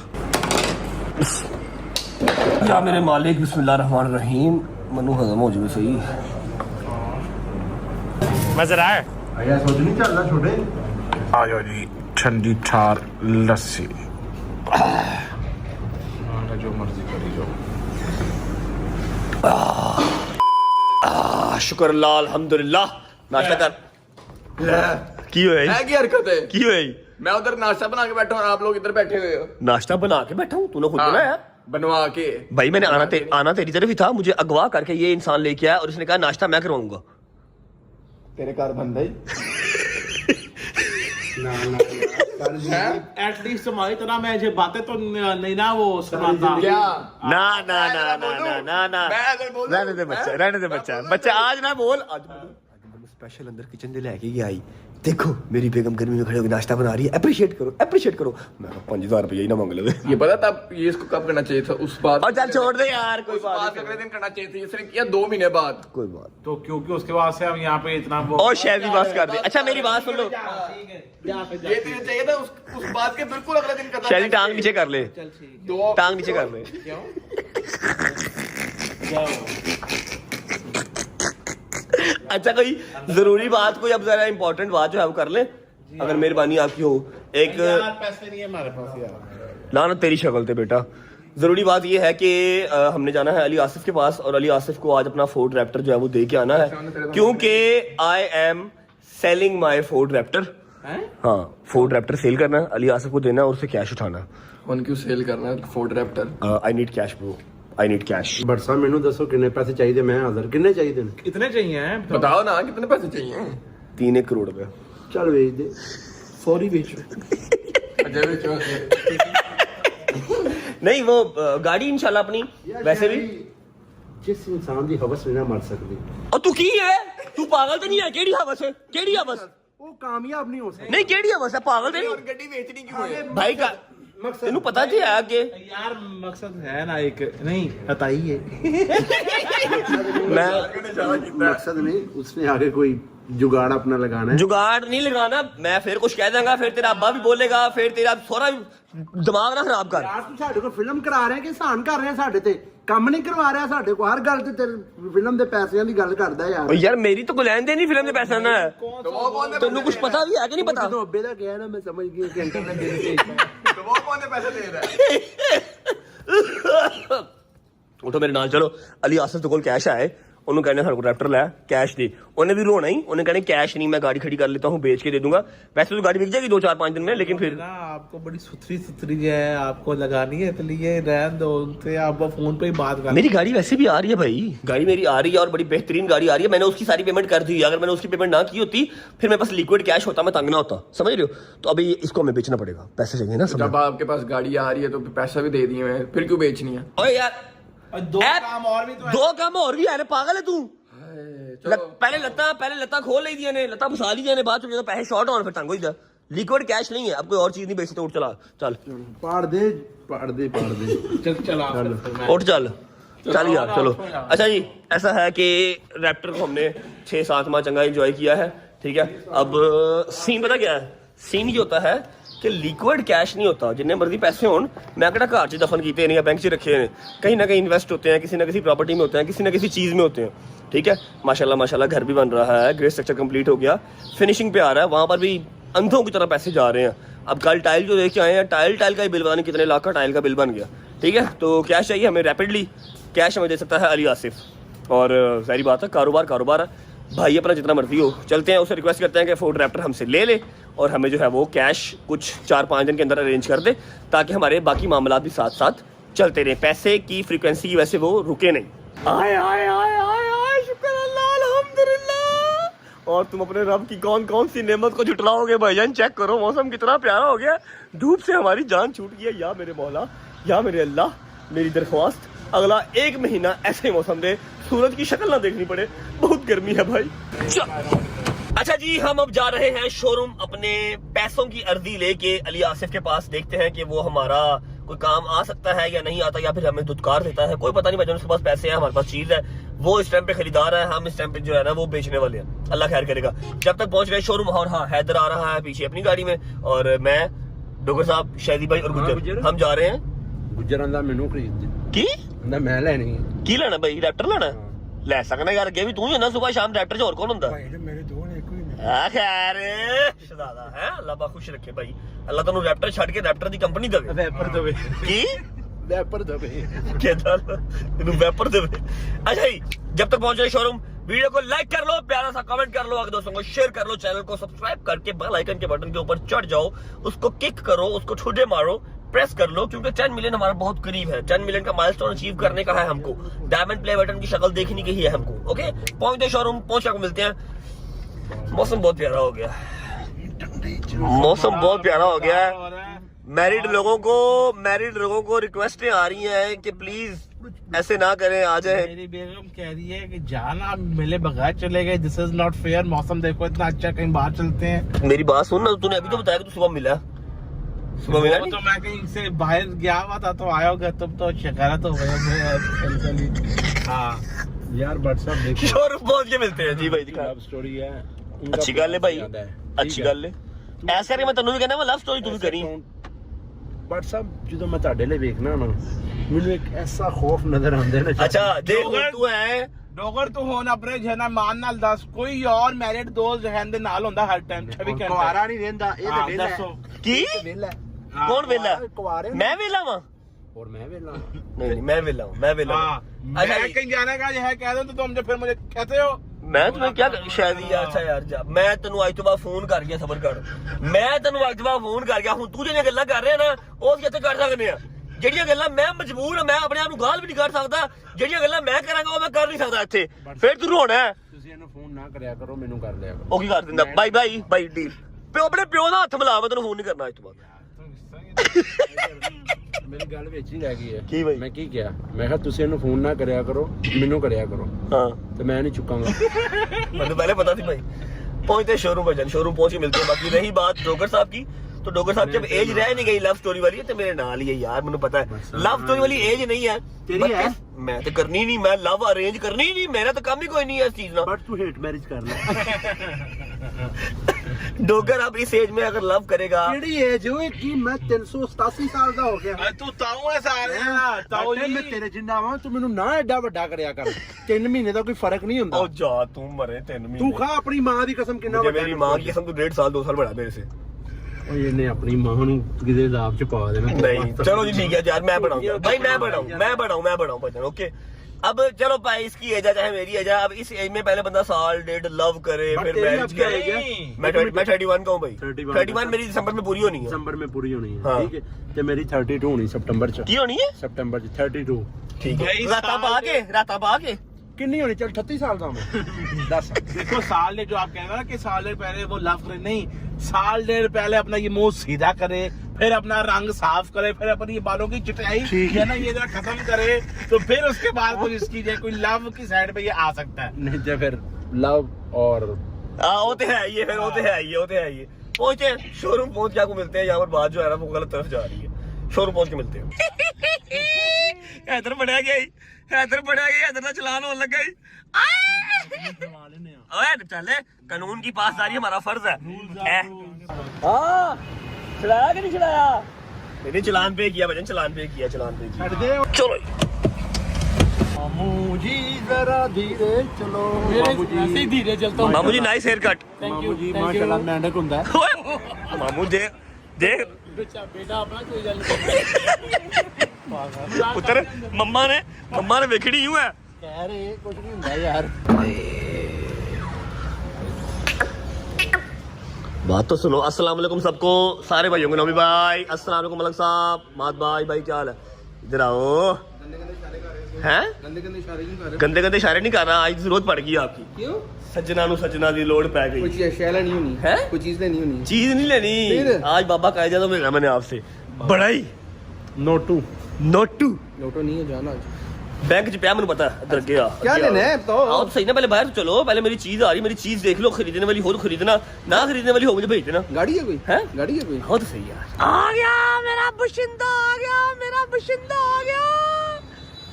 या मेरे मालिक बिस्मिल्लाह रहमान रहीम, मनु हजम हो जाए सही। मज़ा आया? आया सोच नहीं चल रहा छोटे। आ जाओ जी, ठंडी ठार लस्सी, जो मर्जी करी जाओ। शुक्र अल्लाह अल्हम्दुलिल्लाह। नाश्ता कर की होई है की हरकत है? की होई? मैं उधर नाश्ता बना के बैठा हूँ और आप लोग इधर बैठे हुए हो। नाश्ता बना के बैठा हूँ, तूने खुद हाँ, बनाया? बनवा के। भाई मैंने आना तेरी तरफ ही था, मुझे अगवा करके ये इंसान लेके आया और इसने कहा नाश्ता मैं करवाऊंगा। तेरे घर बंद है एटलीस्ट तुम्हारी तरह मैं जो बातें तो नहीं ना वो सुनाता। क्या? ना रहने दे बच्चा आज ना बोल, आज स्पेशल अंदर किचन दे लेके ही आई। देखो मेरी बेगम गर्मी में खड़े होकर नाश्ता बना रही है, अप्रिशिएट करो। मैं 5000 रुपये ही ना मांग ले। ये पता था ये इसको कब करना चाहिए था? उस बात, और चल छोड़ दे यार, कोई उस बात बात नहीं, अगले दिन करना चाहिए था, इसने किया 2 महीने बाद। कोई बात। तो क्योंकि उसके बाद से हम यहाँ पे इतना वो और शेयर भी बात कर दे। अच्छा मेरी बात सुन लो, ये तुझे चाहिए था उस बात के बिल्कुल अगले दिन करना। शेयर टांग नीचे कर ले, टांग नीचे कर ले। अच्छा कोई जरूरी बात, कोई अब जरा इंपॉर्टेंट बात जो है वो कर ले, अगर मेहरबानी आपकी हो। एक पैसे नहीं है हमारे पास यार। ना तेरी शक्ल थे बेटा। जरूरी बात यह है कि हमने जाना है अली आसिफ के पास, और अली आसिफ को आज अपना फोर्ड रैप्टर जो है वो दे के आना है, क्योंकि I am selling my Ford Raptor. हाँ फोर्ड रैप्टर सेल करना है, अली आसिफ को देना है और उससे कैश उठाना है। कौन क्यों सेल करना है Ford Raptor? I need cash bro, I need cash. But साहब मैनू दसो कितने पैसे चाहिए, मैं हाजिर। कितने चाहिए ने? कितने चाहिए हैं बताओ ना कितने पैसे चाहिए। 3 करोड़ रुपए। चल बेच दे, सॉरी बेच। अजय बेचो। नहीं वो गाड़ी इंशाल्लाह अपनी वैसे भी जिस इंसान की हवस नहीं ना मर सकती, और तू की है, तू पागल तो नहीं है? केड़ी हवस है, केड़ी हवस? वो कामयाब नहीं हो सकती। नहीं केड़ी हवस है, पागल तो नहीं गड्डी बेचनी क्यों है? भाई का तेनू पता जी है आगे यार मकसद है ना एक, नहीं बताइए। मैं मकसद नहीं, उसने आगे कोई जुगाड़ अपना लगाना है। जुगाड़ नहीं लगाना, मैं फिर कुछ कह दूंगा, फिर तेरा अब्बा भी बोलेगा, फिर तेरा सोरा दिमाग ना खराब कर। यार तू साडे को फिल्म करा रहे हैं कि सहन कर रहे हैं साडे ते, ਕੰਮ ਨਹੀਂ ਕਰਵਾ ਰਿਹਾ ਸਾਡੇ ਕੋ। ਹਰ ਗੱਲ ਤੇ ਤੇਰੇ ਫਿਲਮ ਦੇ ਪੈਸਿਆਂ ਦੀ ਗੱਲ ਕਰਦਾ ਯਾਰ। और यार मेरी तो लेन देन ही फिल्म के पैसा ना है, तो वो कौन तेनू कुछ पता भी है कि नहीं पता? नब्बे का गया ना, मैं समझ गया कि अंकल ने बिल भेजा। तो वो कौन पैसे दे रहा है? उठो मेरे नाल चलो। अली आसिफ तो कोल कैश आए, ਉਹਨੂੰ कहने ਸਾਡੇ ਕੋਲ रैप्टर लै कैश दे, ਉਹਨੇ भी रोना ही, ਉਹਨੇ कहने कैश नहीं, मैं गाड़ी खड़ी कर लेता हूँ, बेच के दे दूंगा। वैसे तो गाड़ी बिक जाएगी 2-4-5 दिन में, लेकिन फिर ना आपको बड़ी सुथरी सुथरी है, आपको लगानी है, इसलिए रहन दो उनसे, आप फोन पे ही बात कर। मेरी गाड़ी वैसे भी आ रही है भाई, गाड़ी मेरी आ रही है और बड़ी बेहतरीन गाड़ी आ रही है। मैंने उसकी सारी पेमेंट कर दी। अगर मैंने उसकी पेमेंट ना की होती फिर मेरे पास लिक्विड कैश होता, मैं तंग ना होता, समझ रहे हो? तो अभी इसको हमें बेचना पड़ेगा, पैसे चाहिए ना। जब आपके पास गाड़ी आ रही है तो पैसा भी दे दिए हैं, फिर क्यों बेचनी है? ओए यार दो काम और भी तो है। 2 काम और भी है, पागल है तू? चलो पहले लत्ता खोल ली दिया ने, लत्ता फसा ली दिया ने, बाद में पैसे शॉर्ट होने फिर तंग हो जाए। लिक्विड कैश नहीं है, अब कोई और चीज नहीं बेच सकते। उठ चला चल, पाड़ दे पाड़ दे पाड़ दे। चल चला उठ चल चल यार चलो। अच्छा जी, ऐसा है कि रैप्टर को हमने 6-7 माह चंगा एंजॉय किया है, ठीक है। अब सीन पता क्या है? सीन ये होता है कि लिक्विड कैश नहीं होता, जिन्ने मर्जी पैसे होन, मैं कहता घर च दफन किए नहीं, बैंक च रखे हैं, कहीं ना कहीं इन्वेस्ट होते हैं, किसी ना किसी प्रॉपर्टी में होते हैं, किसी ना किसी चीज़ में होते हैं, ठीक है। माशाल्लाह माशाल्लाह घर भी बन रहा है, ग्रे स्ट्रक्चर कंप्लीट हो गया, फिनिशिंग पे आ रहा है, वहाँ पर भी अंधों की तरह पैसे जा रहे हैं। अब कल टाइल जो लेके आए हैं, टाइल का ही बिल पता नहीं कितने लाख का टाइल का बिल बन गया, ठीक है। तो कैश चाहिए हमें रैपिडली, कैश हमें दे सकता है अली आसिफ, और सारी बात है कारोबार है भाई, अपना जितना मर्जी हो। चलते हैं, उससे रिक्वेस्ट करते हैं कि फोर्ड रैप्टर हमसे ले ले और हमें जो है वो कैश कुछ 4-5 दिन के अंदर अरेंज कर दे, ताकि हमारे बाकी मामला भी साथ साथ चलते रहे। पैसे की फ्रीक्वेंसी की वैसे वो रुके नहीं। आए आए आए आए आए, शुक्र अल्लाह, अल्हम्दुलिल्लाह। और तुम अपने रब की कौन कौन सी नेमत को झुटलाओगे भाईजान? चेक करो, मौसम कितना प्यारा हो गया, धूप से हमारी जान छूट गई है। या मेरे मौला, या मेरे अल्लाह, मेरी दरख्वास्त अगला 1 महीना ऐसे मौसम दे, सूरज की शक्ल ना देखनी पड़े, बहुत गर्मी है भाई। अच्छा जी, हम अब जा रहे हैं शोरूम अपने पैसों की अर्जी लेके अली आसिफ के पास। देखते हैं कि वो हमारा कोई काम आ सकता है या नहीं आता, या फिर हमें धुतकार देता है, कोई पता नहीं। भाई उसके पास पैसे हैं, हमारे पास चीज है, वो इस टाइम पे खरीदार है, हम इस टाइम पे जो है ना वो बेचने वाले हैं। अल्लाह खैर करेगा। जब तक पहुंच गए शोरूम, और हाँ हैदर आ रहा है पीछे अपनी गाड़ी में, और मैं, डोगर साहब, शहदी भाई और गुज्जर, हम जा रहे हैं। गुज्जर आंदा मैनू खरीद की ना, मैं लेनी की लेना भाई? रैप्टर लेना? ले सकना यार, अगे भी तू ही है ना, सुबह शाम रैप्टर और कौन होता? मेरे दो ने कोई खैर शहजादा है, अल्लाह बा खुश रखे भाई, अल्लाह तन्नू रैप्टर छड़ के रैप्टर दी कंपनी देवे, वैपर दवे की वैपर दवे केदार तन्नू वैपर देवे। अच्छा जी, जब तक पहुंच जाए शोरूम, वीडियो को लाइक कर लो, प्यारा सा कमेंट कर लो, आगे दोस्तों को शेयर कर लो, चैनल को सब्सक्राइब करके बेल आइकन के बटन के ऊपर चढ़ जाओ, उसको किक करो, उसको ठुड्डे मारो, प्रेस कर लो, क्योंकि 10 मिलियन हमारा बहुत करीब है। 10 मिलियन का माइलस्टोन अचीव करने का है हमको, डायमंड प्ले बटन की शक्ल देखने की ही है हमको। ओके, पहुंच गए शोरूम, पहुंच के मिलते हैं। मौसम बहुत प्यारा हो गया, मौसम बहुत प्यारा हो गया है। मैरिड लोगों को रिक्वेस्टें आ रही हैं कि प्लीज ऐसे ना करें, आ जाए। मेरी बेगम कह रही है कि जाना मिले बगैर चले गए, दिस इज नॉट फेयर, मौसम देखो इतना अच्छा, कहीं बाहर चलते हैं। मेरी बात सुन ना, तूने अभी तो बताया कि तू सुबह मिला, सुबह मिला तो मैं कहीं से बाहर गया हुआ था, तो आया होगा, तुम तो शकायत हो गया। हाँ यार व्हाट्सएप देखो, शोरूम पहुंच के मिलते हैं जी भाई। लव स्टोरी है, अच्छी गल है भाई, अच्छी गल है। ऐसे करके मैं तन्नू भी कहना, मैं लव स्टोरी तू भी करी। व्हाट्सएप ਜਦੋਂ ਮੈਂ ਤੁਹਾਡੇ ਲਈ ਵੇਖਣਾ ਨਾ, ਮੈਨੂੰ ਇੱਕ ਐਸਾ ਖੌਫ ਨਜ਼ਰ ਆਉਂਦਾ ਹੈ ਨਾ। अच्छा देख तू है डोगर तो होन अपने जना मान नाल दस, कोई और मैरिड दोस्त रहंदे नाल होंदा हर टाइम 24 घंटे। ਕੁਆਰਾ ਨਹੀਂ ਰਹਿੰਦਾ, ਇਹ ਤਾਂ ਵੇਲਾ ਹੈ। की ਵੇਲਾ कौन वेला? ਕੁਆਰੇ मैं वेला वां? और मैं वेला नहीं मैं वेला हूं, मैं वेला हूं। मैं कहीं जाने का है कह दो तो तुम जो फिर मुझे कहते हो मैं तुम्हें क्या शायद यार, अच्छा यार जा, मैं तेनू आज तो बाद फोन कर गया, सबर कर, मैं तेनू आज तो बाद फोन कर गया हूं, तू जिन्हें गल्लां कर रहे हैं ना, ਉਹ ਕਿੱਥੇ ਕਰ सकने आ, ਜਿਹੜੀਆਂ ਗੱਲਾਂ ਮੈਂ ਮਜਬੂਰ ਹਾਂ, ਮੈਂ ਆਪਣੇ ਆਪ ਨੂੰ ਗਾਲ ਵੀ ਨਹੀਂ ਕੱਢ ਸਕਦਾ, ਜਿਹੜੀਆਂ ਗੱਲਾਂ ਮੈਂ ਕਰਾਂਗਾ ਉਹ ਮੈਂ ਕਰ ਨਹੀਂ ਸਕਦਾ ਇੱਥੇ। ਫਿਰ ਤੂੰ ਰੋਣਾ ਹੈ। ਤੁਸੀਂ ਇਹਨੂੰ ਫੋਨ ਨਾ ਕਰਿਆ ਕਰੋ, ਮੈਨੂੰ ਕਰ ਲਿਆ ਕਰੋ। ਉਹ ਕੀ ਕਰ ਦਿੰਦਾ? ਬਾਈ ਬਾਈ ਬਾਈ ਡੀਲ। ਪਿਓ ਆਪਣੇ ਪਿਓ ਦਾ ਹੱਥ ਮਿਲਾ, ਮੈਂ ਤੈਨੂੰ ਫੋਨ ਨਹੀਂ ਕਰਨਾ ਅੱਜ ਤੋਂ ਬਾਅਦ। ਮੇਰੀ ਗੱਲ ਵਿੱਚ ਹੀ ਰਹਿ ਗਈ ਹੈ। ਕੀ ਬਾਈ? ਮੈਂ ਕੀ ਕਿਹਾ? ਮੈਂ ਕਿਹਾ ਤੁਸੀਂ ਇਹਨੂੰ ਫੋਨ ਨਾ ਕਰਿਆ ਕਰੋ, ਮੈਨੂੰ ਕਰਿਆ ਕਰੋ। हाँ तो मैं नहीं चुकाऊंगा। मुझे पहले पता थी भाई। पहुंचते शोरूम पर, शोरूम पहुंच के मिलते हैं। बाकी रही बात डोगर साहब की, तो डोगर साहब जब एज रह नहीं गई लव स्टोरी वाली, तो मेरे नाल ही है यार, मुझे पता है लव स्टोरी वाली एज नहीं है तेरी है? मैं तो करनी नहीं, मैं लव अरेंज करनी ही नहीं, मेरा तो काम ही कोई नहीं है इस चीज ना। बट तू हेट मैरिज कर ले। डोगर अब इस एज में अगर लव करेगा, केड़ी एज होए कि मैं 387 साल ਦਾ ਹੋ ਗਿਆ। ਤੂੰ ਤਾऊ ਹੈ ਸਾਰੇ ਆ ਤਾऊ मैं तेरे जिन्ना वां, तू ਮੈਨੂੰ ਨਾ ਐਡਾ ਵੱਡਾ ਕਰਿਆ ਕਰ। 3 ਮਹੀਨੇ ਦਾ ਕੋਈ ਫਰਕ ਨਹੀਂ ਹੁੰਦਾ। ओ जा तू मरे 3 महीने। तू खा अपनी मां ਦੀ ਕਸਮ ਕਿੰਨਾ मुझे ਵੱਡਾ। मेरी माँ की कसम, तू 1.5 साल 2 साल बड़ा मेरे से। ਓਏ ਇਹਨੇ ਆਪਣੀ ਮਾਂ ਨੂੰ ਕਿਤੇ ਲਾਭ ਚ ਪਾ ਦੇਣਾ। नहीं चलो जी ठीक है यार, मैं बढ़ाऊंगा भाई, मैं बढ़ाऊं भजन। ओके अब चलो भाई, इसकी एज है चाहे मेरी एज है, अब इस एज में पहले बंदा साल डेढ़ लव करे, But फिर तेरी मैरिज अब क्या करे। age है? मैं 31 का हूँ भाई। 31 31 मेरी दिसंबर में पूरी होनी है। दिसंबर में पूरी होनी है। हाँ। ठीक है, ਤੇ ਮੇਰੀ 32 ਹੋਣੀ ਸਤੰਬਰ ਚ। की होनी है? ਸਤੰਬਰ ਚ 32। ठीक है। भाई, राता पा के कितनी होनी? चल 38 साल का मैं। 10। देखो साल डेढ़ जो आप कह रहे हो ना कि साल डेढ़ पहले वो लव करे, नहीं, साल डेढ़ पहले अपना ये मुंह सीधा करे, फिर अपना रंग साफ करे, फिर अपनी ये बालों की चिटाई है ना ये जरा खत्म करे, तो फिर उसके बाद कुछ इसकी जो कोई लव की साइड पे ये आ सकता है। नहीं तो फिर लव और हाँ वो तो है ये, फिर वो तो है ये पहुंचे शोरूम पहुंच के आपको मिलते हैं। यहाँ पर बात जो है ना वो गलत तरफ जा रही है। शोरूम पहुंच के मिलते हैं। हैदर बढ़िया गया हैदर ना चलान होने लग गई। ओए चले, कानून की पासदारी हमारा फर्ज है। हाँ चलाया कि नहीं चलाया? मैंने चलान पे किया भजन, चलान पे किया। चलो मामू जी जरा धीरे चलो। मामू जी ऐसे ही धीरे चलता हूँ। मामू जी नाइस हेयर कट। मामू जी माशाल्लाह मेंढक ਹੁੰਦਾ ਹੈ। मामू देख बेटा अपना कोई गल नहीं। पुत्र मम्मा ने वेखड़ी यूं है। ਕਹਿ ਰਹੇ ਕੁਝ ਨਹੀਂ ਹੁੰਦਾ ਯਾਰ। बात तो सुनो। अस्सलाम वालेकुम सबको, सारे भाइयों को। नबी भाई अस्सलाम वालेकुम, मलक साहब, माद भाई क्या हाल है? इधर आओ। हैं गंदे इशारे नहीं कर रहा, आज जरूरत पड़ गई आपकी। क्यों? सज्जना दी लोड पै गई। कुछ शैला नहीं होनी है, कोई चीज नहीं होनी। चीज नहीं लेनी। फिर? आज बाबा कायदा तो मिलना मैंने आपसे। बड़ाई नोटू नोटू लोटो नहीं है जाना आज। बैंक च पिया, मैंने पता है। इधर गया क्या लेना है तो? आओ तो सही ना, पहले बाहर चलो, पहले मेरी चीज आ रही, मेरी चीज देख लो। खरीदने वाली हो तो खरीदना, ना खरीदने वाली हो मुझे भेज देना। गाड़ी है कोई? हैं? गाड़ी है कोई? हो तो सही यार। आ गया मेरा बशिंदा, आ गया।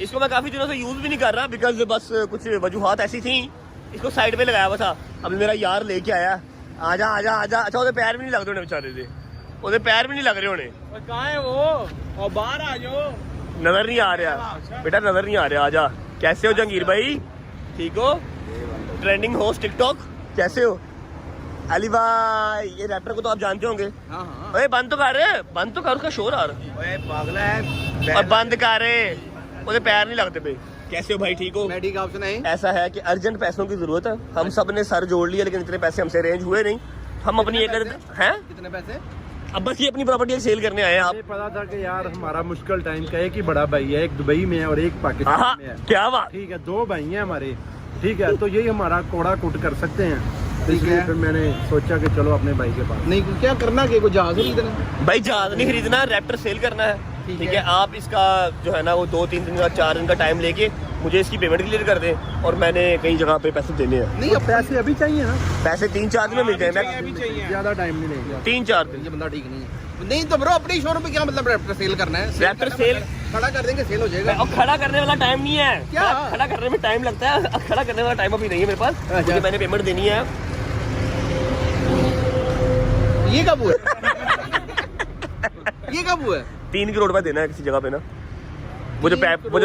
इसको मैं काफी दिनों से यूज भी नहीं कर रहा, बिकॉज बस कुछ वजूहात ऐसी थी, इसको साइड पे लगाया हुआ था। अब मेरा यार लेके आया। आजा। अच्छा ओदे पैर भी नहीं लग रहे होने बेचारे दे, ओदे पैर भी नहीं लग रहे होने। कहाँ है वो? और बाहर आ जाओ। नजर नहीं आ रहा बेटा, नजर नहीं आ रहा। आजा। कैसे हो जहांगीर भाई? ठीक हो? ट्रेंडिंग होस्ट टिकटॉक, कैसे हो? अली भाई, ये रैपर को तो आप जानते होंगे। हाँ हाँ। ओए बंद तो कर, उसका शोर आ रहा। ओए पागल है। और बंद कर, उसके पैर नहीं लगते पे। कैसे हो भाई? ठीक हो? मेडिक ऑप्शन है। ऐसा है कि अर्जेंट पैसों की जरूरत है। हम सब ने सर जोड़ लिया, लेकिन इतने पैसे हमसे अरेंज हुए नहीं। हम अपनी एक हैं, कितने पैसे? अब बस ये अपनी प्रॉपर्टी सेल करने आए हैं आप। मुझे पता था कि यार हमारा मुश्किल टाइम का एक ही बड़ा भाई है, एक दुबई में है और एक हाँ पाकिस्तान में है। क्या बात। ठीक है, 2 भाई हैं हमारे। ठीक है, तो यही हमारा कोड़ा कुट कर सकते हैं। तो इसलिए है। फिर मैंने सोचा कि चलो अपने भाई के पास। नहीं क्या करना कि कोई जहाज खरीदना? भाई जहाज नहीं खरीदना, रैप्टर सेल करना है। ठीक ठीक है। है, आप इसका जो है ना वो 2-3 दिन का 4 दिन का टाइम लेके मुझे इसकी पेमेंट क्लियर कर दें, और मैंने कई जगह पे पैसे देने हैं। नहीं अब पैसे अभी चाहिए ना, पैसे 3-4 दिन में मिल जाए। मैं अभी चाहिए। ज्यादा टाइम नहीं लेंगे। 3-4 दिन। ये बंदा ठीक नहीं है। नहीं तो ब्रो अपने शोरूम पे क्या मतलब रैप्टर सेल करना है? रैप्टर करना सेल पड़ेगा। खड़ा कर देंगे सेल हो जाएगा। और खड़ा करने वाला टाइम नहीं है। क्या? खड़ा करने में टाइम लगता है, खड़ा करने वाला टाइम अभी नहीं है मेरे पास। अच्छा। मुझे मैंने पेमेंट देनी है। ये कब हुआ? ये कब हुआ? 3 करोड़ रुपए देना है किसी जगह पे ना। वो जो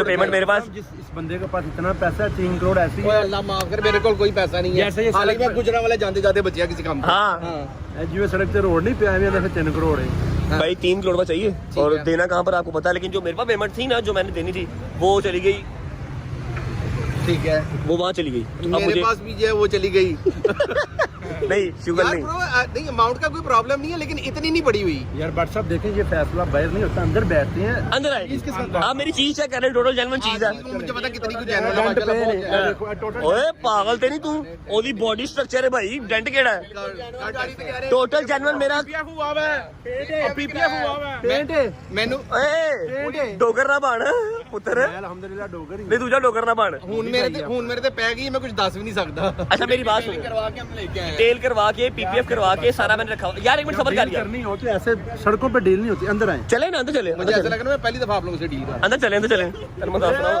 पेमेंट मेरे पास। जिस इस बंदे के पास इतना पैसा है, 3 करोड़ ऐसी ओए अल्लाह माफ कर, मेरे को कोई पैसा नहीं है। जैसे ये हालांकि मैं सड़क गुजरा वाले जानते जाते बचिया किसी काम पे। हाँ हाँ। जिਵੇਂ सड़क से रोड नहीं पे आए हुए, 3 करोड़ है। भाई 3 करोड़ रुपए चाहिए, और है। देना कहाँ पर आपको पता है। लेकिन जो मेरे पास पेमेंट थी ना, जो मैंने देनी थी, वो चली गई, ठीक है। वो वहाँ चली गई। अब मेरे मुझे पास भी जो है वो चली गई। नहीं शुगर नहीं नहीं अमाउंट का कोई प्रॉब्लम नहीं है, लेकिन इतनी नहीं पड़ी हुई यार बट साहब देखें ये फैसला बाहर नहीं होता, अंदर बैठते हैं। अंदर आए आप मेरी चीज चेक कर रहे टोटल जेन्युइन चीज है। मुझे पता कितनी कुछ है डेंट पे है, देखो टोटल ओए पागल ते नहीं तू ओदी बॉडी स्ट्रक्चर है भाई डेंट केड़ा है टोटल जेन्युइन मेरा पीपीएफ हुआ है, पीपीएफ हुआ है। पेंट है मैनू ਓਏ ਡੋਗਰ ਨਾ ਬਣ ਪੁੱਤਰ अल्हम्दुलिल्लाह डोगर ही ਨਹੀਂ ਦੂਜਾ ਡੋਗਰ ਨਾ ਬਣ ਹੁਣ ਮੇਰੇ ਤੇ ਪੈ ਗਈ, मैं कुछ दस भी नहीं सकता। अच्छा मेरी बात सुनो करवा के हम लेके आए तेल करवा के पीपीएफ करवा के सारा मैंने रखा हुआ। यार एक मिनट सबर कर यार करनी हो तो ऐसे सड़कों पे डील नहीं होती, अंदर आए। चले ना अंदर चले मुझे ऐसा लग रहा है मैं पहली दफा आप लोगों से डील रहा अंदर चले तेरे मैं दस रहा हूँ।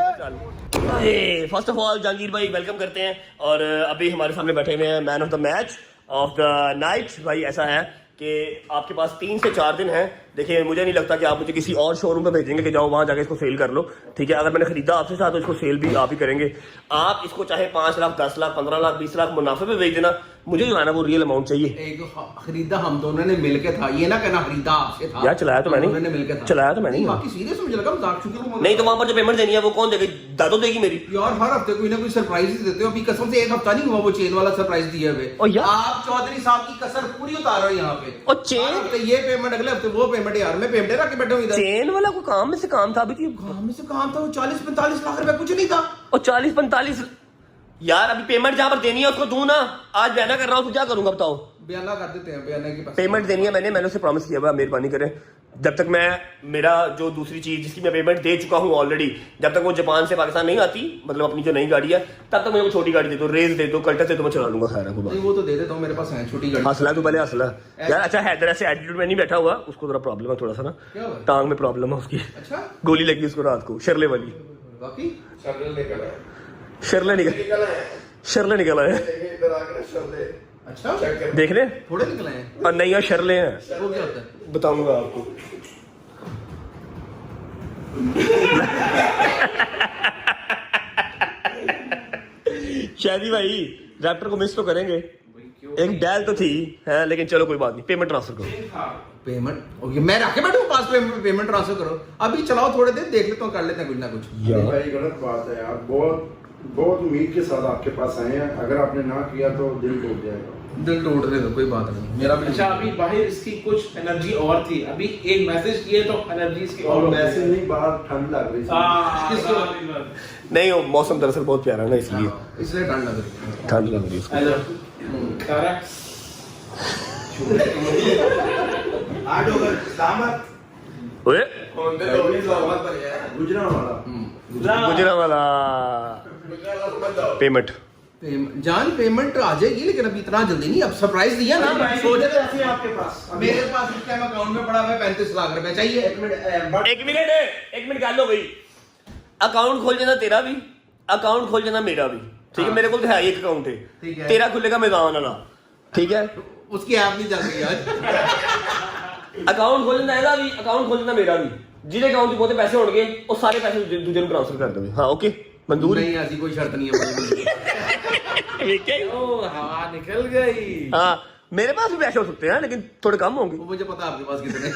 फर्स्ट ऑफ ऑल जहांगीर भाई वेलकम करते हैं और अभी हमारे सामने बैठे हुए हैं man of the match of the night. भाई ऐसा है कि आपके पास 3 से 4 दिन है। देखिए मुझे नहीं लगता कि आप मुझे किसी और शोरूम पे भेजेंगे कि जाओ वहां जाके इसको सेल कर लो, ठीक है। अगर मैंने खरीदा आपसे साथ तो इसको सेल भी आप ही करेंगे। आप इसको चाहे 5 लाख 10 लाख 15 लाख 20 लाख मुनाफे पे भेज देना, मुझे जो है ना वो रियल अमाउंट चाहिए। एक खरीदा हम दोनों ने मिलके था, ये ना कहना खरीदा आपसे था। यार चलाया तो मैंने दोनों ने मिलके था, चलाया तो मैंने बाकी सीरियस मुझे लगा मजाक चुके नहीं तो वहां पर जो पेमेंट देनी है वो कौन देगी? दादो देगी मेरी। यार हर हफ्ते कोई ना कोई सरप्राइज ही देते हो। अभी कसम से 1 हफ्ता नहीं हुआ वो चेन वाला सरप्राइज दिए हुए। ओ यार। आप चौधरी साहब की कसर पूरी उतार रहे हो यहाँ पे। और चेन हर हफ्ते ये पेमेंट, अगले हफ्ते वो पेमेंट। यार मैं पेमेंट रख के बैठा हूँ इधर। चेन वाला कोई काम में से काम था अभी की काम में से काम था, वो 40-45 लाख रुपए कुछ नहीं था। और 40-45 यार अभी पेमेंट जहां पर देनी है उसको दूं ना। आज बयाना कर रहा हूँ तो क्या करूंगा बताओ? बयाना कर देते हैं, बयाना के पास पेमेंट देनी है मैंने उसे प्रॉमिस किया हुआ मेहरबानी करें। जब तक मैं मेरा जो दूसरी चीज जिसकी मैं पेमेंट दे चुका हूँ ऑलरेडी, जब तक वो जापान से पाकिस्तान नहीं आती, मतलब अपनी जो नई गाड़ी है, तब तक मुझे वो छोटी गाड़ी दे दो, रेस दे दो, कल्टस दे दो, मैं चला लूंगा। खैर नहीं वो तो दे देता हूँ, मेरे पास है छोटी गाड़ी। हंसला तू पहले हंसला यार। अच्छा हैदर ऐसे एटीट्यूड में नहीं बैठा हुआ, उसको थोड़ा प्रॉब्लम है थोड़ा सा ना, क्या हुआ? टांग में प्रॉब्लम है उसकी। अच्छा गोली लगी उसको रात को शरले वाली। बाकी शरले निकला है अच्छा देख ले थोड़े निकले हैं और नहीं यार शरले हैं। वो क्या होता है? बताऊंगा आपको। शादी भाई रैप्टर को मिस तो करेंगे, एक डैल तो थी है, लेकिन चलो कोई बात नहीं। पेमेंट ट्रांसफर करो। पेमेंट ओके, मैं रखे बैठू पास पेमेंट ट्रांसफर करो। अभी चलाओ थोड़े दिन, देख लेता हूँ, कर लेते हैं कुछ ना कुछ। भाई गलत बात है यार, बहुत उम्मीद के साथ आपके पास आए हैं, अगर आपने ना किया तो दिल टूट जाएगा। दिल टूटने दो, कोई बात नहीं, मेरा भी। अच्छा अभी बाहर इसकी कुछ एनर्जी और थी, अभी एक मैसेज किए तो एनर्जी इसकी और और वैसे नहीं, बाहर ठंड लग रही थी। नहीं वो मौसम दरअसल बहुत प्यारा है ना, इसलिए इसलिए ठंड लग रही है। ठंड लग रही है उसको। ओए गुजरांवाला पेमेंट जान पेमेंट आ जाएगी, लेकिन अभी इतना जल्दी नहीं। अब सरप्राइज दिया ना, सोचे थे आपके पास। मेरे पास इस टाइम अकाउंट में पड़ा हुआ है 35 लाख रुपए चाहिए। एक मिनट गाल लो भाई। अकाउंट खोल देना तेरा भी, अकाउंट खोल देना मेरा भी, ठीक है। मेरे को तो है एक अकाउंट ठीक है, है। तेरा खुलेगा मैदान वाला, ठीक है। उसकी ऐप नहीं चल रही आज। अकाउंट खोल देना ਇਹਦਾ ਵੀ, अकाउंट खोल देना मेरा भी। ਜਿਹਦੇ अकाउंट 'ਚ ਬਹੁਤੇ ਪੈਸੇ ਹੋਣਗੇ ਉਹ ਸਾਰੇ ਪੈਸੇ ਦੂਜੇ ਨੂੰ ट्रांसफर कर देवे। हाँ ओके मंजूर नहीं, ऐसी कोई शर्त नहीं है। हवा निकल गई। हाँ मेरे पास भी पैसे हो सकते हैं लेकिन थोड़े कम होंगे। वो मुझे पता है आपके पास कितने।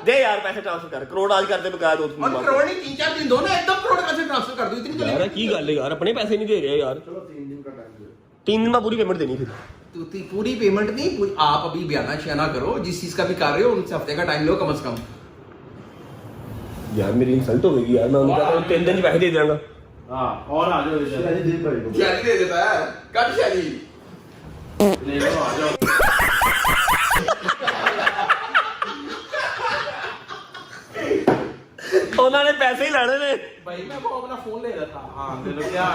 दे यार पैसे ट्रांसफर कर, करोड़ आज कर दे बकाया दो और करोड़ नहीं, 3-4 दिन दो ना, एकदम करोड़ कैसे ट्रांसफर कर दो? इतनी यार की गल है यार, अपने पैसे नहीं दे रहे यार। चलो 3 दिन का टाइम दे। 3 दिन में पूरी पेमेंट देनी फिर। तो पूरी पेमेंट नहीं, आप अभी बयाना शयाना करो, जिस चीज का भी कर रहे हो उनसे हफ्ते का टाइम लो कम से कम। यार मेरी इंसल्ट हो गई यार, मैं उन्हें कहता हूँ 3 दिन पैसे दे देंगे। हाँ और आ जाओ इधर। शादी दे भाई को। शैली दे देता है, कट शैली। ले लो आ जाओ। उन्होंने पैसे ही लाने ने भाई मैं वो अपना फोन ले रहा था। हाँ ले लो क्या।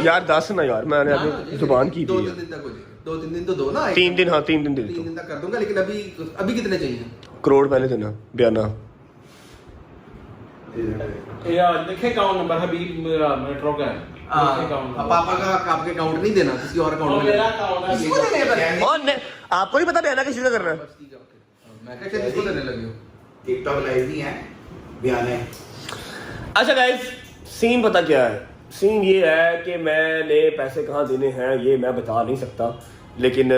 यार 10 ना यार, मैंने अभी जुबान की थी। 2-3 दिन तक हो जाएगा, 2-3 दिन तो दो ना। 3 दिन, हाँ 3 दिन दे 3 दो। दिन तक कर दूंगा, लेकिन अभी कितने चाहिए? करोड़ पहले देना बयाना। यार देखे अकाउंट नंबर हबीब मेरा मेट्रो का है। पापा का आपके अकाउंट नहीं देना, किसी और अकाउंट में मेरा देना। अकाउंट है। किसी को देने हैं? और आपको नहीं पता बयाना किसी का करना है? बस ठीक है, ओके। मैं कहते किसको देने लगे हो? टिकटॉक लाइव नहीं है, बयान है। अच्छा गाइस सीन पता क्या है? सीन ये है कि मैंने पैसे कहाँ देने हैं ये मैं बता नहीं सकता, लेकिन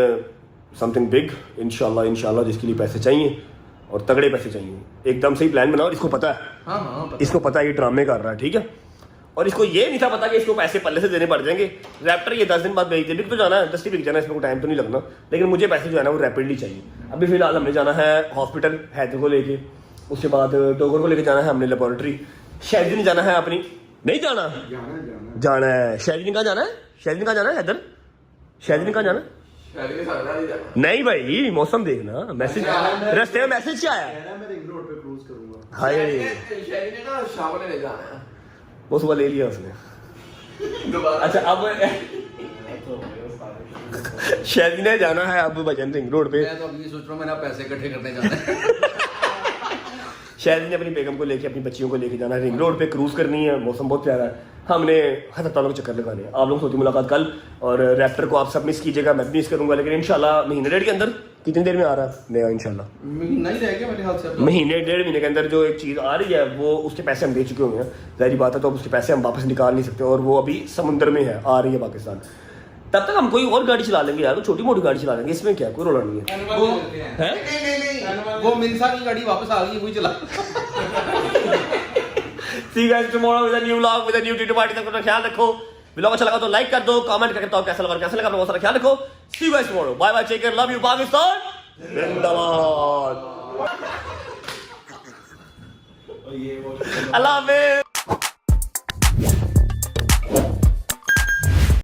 समथिंग बिग इंशाल्लाह जिसके लिए पैसे चाहिए और तगड़े पैसे चाहिए, एकदम से ही प्लान बनाओ। इसको पता है, हाँ हाँ पता। इसको पता है ये ड्रामे कर रहा है, ठीक है। और इसको ये नहीं था पता कि इसको पैसे पल्ले से देने पड़ जाएंगे। रैप्टर ये 10 दिन बाद भेज दे, बिक तो जाना है, 10 बिक जाना है, इसमें कोई टाइम तो नहीं लगना, लेकिन मुझे पैसे जो है ना वो रैपिडली चाहिए। अभी फिलहाल हमने जाना है हॉस्पिटल हैदर को लेके, उसके बाद टोगर को लेके जाना है हमने लेबोरेटरी, शायद जाना है अपनी, नहीं जाना जाना है शायद कहाँ जाना है, शायद कहाँ जाना है हैदर, शायद कहाँ जाना है? शहरी के साथ नहीं जाना। नहीं भाई मौसम देखना, मैसेज रास्ते में मैसेज क्या आया? मैं रिंग रोड पे क्रूज करूंगा। हाय शहरी ने कहा शावर ले जाना है वो सुबह ले लिया उसने। दोबारा। अच्छा अब शायद ने जाना है अब भजन रिंग रोड पे। मैं तो अभी सोच रहा हूँ मैंने पैसे इकट्ठे करने जाना है। शायद ने अपनी बेगम को लेके अपनी बच्चियों को लेके जाना है रिंग रोड पे, क्रूज करनी है, मौसम बहुत प्यारा है, हमने हज़रत को चक्कर लगाने हैं। आप लोगों से होती मुलाकात कल, और रैप्टर को आप सब मिस कीजिएगा, मैं भी मिस करूंगा, लेकिन इंशाल्लाह महीने डेढ़ के अंदर, कितनी देर में आ रहा है नया इंशाल्लाह? महीना ही रह गया मेरे हाथ से। महीने डेढ़ महीने के अंदर जो एक चीज़ आ रही है वो उसके पैसे हम दे चुके होंगे, जाहिर बात है, तो अब उसके पैसे हम वापस निकाल नहीं सकते, और वो अभी समुद्र में है, आ रही है पाकिस्तान। तब तक हम कोई और गाड़ी चला लेंगे यार, तो छोटी मोटी गाड़ी चला लेंगे, इसमें क्या कोई रोला नहीं है। वो मिनसा की गाड़ी वापस आ गई, वही चला। See you guys tomorrow with a new vlog with a new Titu party. तक अपना ख्याल रखो, व्लॉग अच्छा लगा तो लाइक कर दो, कमेंट करके बताओ कैसा लगा अपना बहुत सारा ख्याल रखो। See you guys tomorrow, bye bye, take care, love you Pakistan, जिंदाबाद, अल्लाह हाफिज़।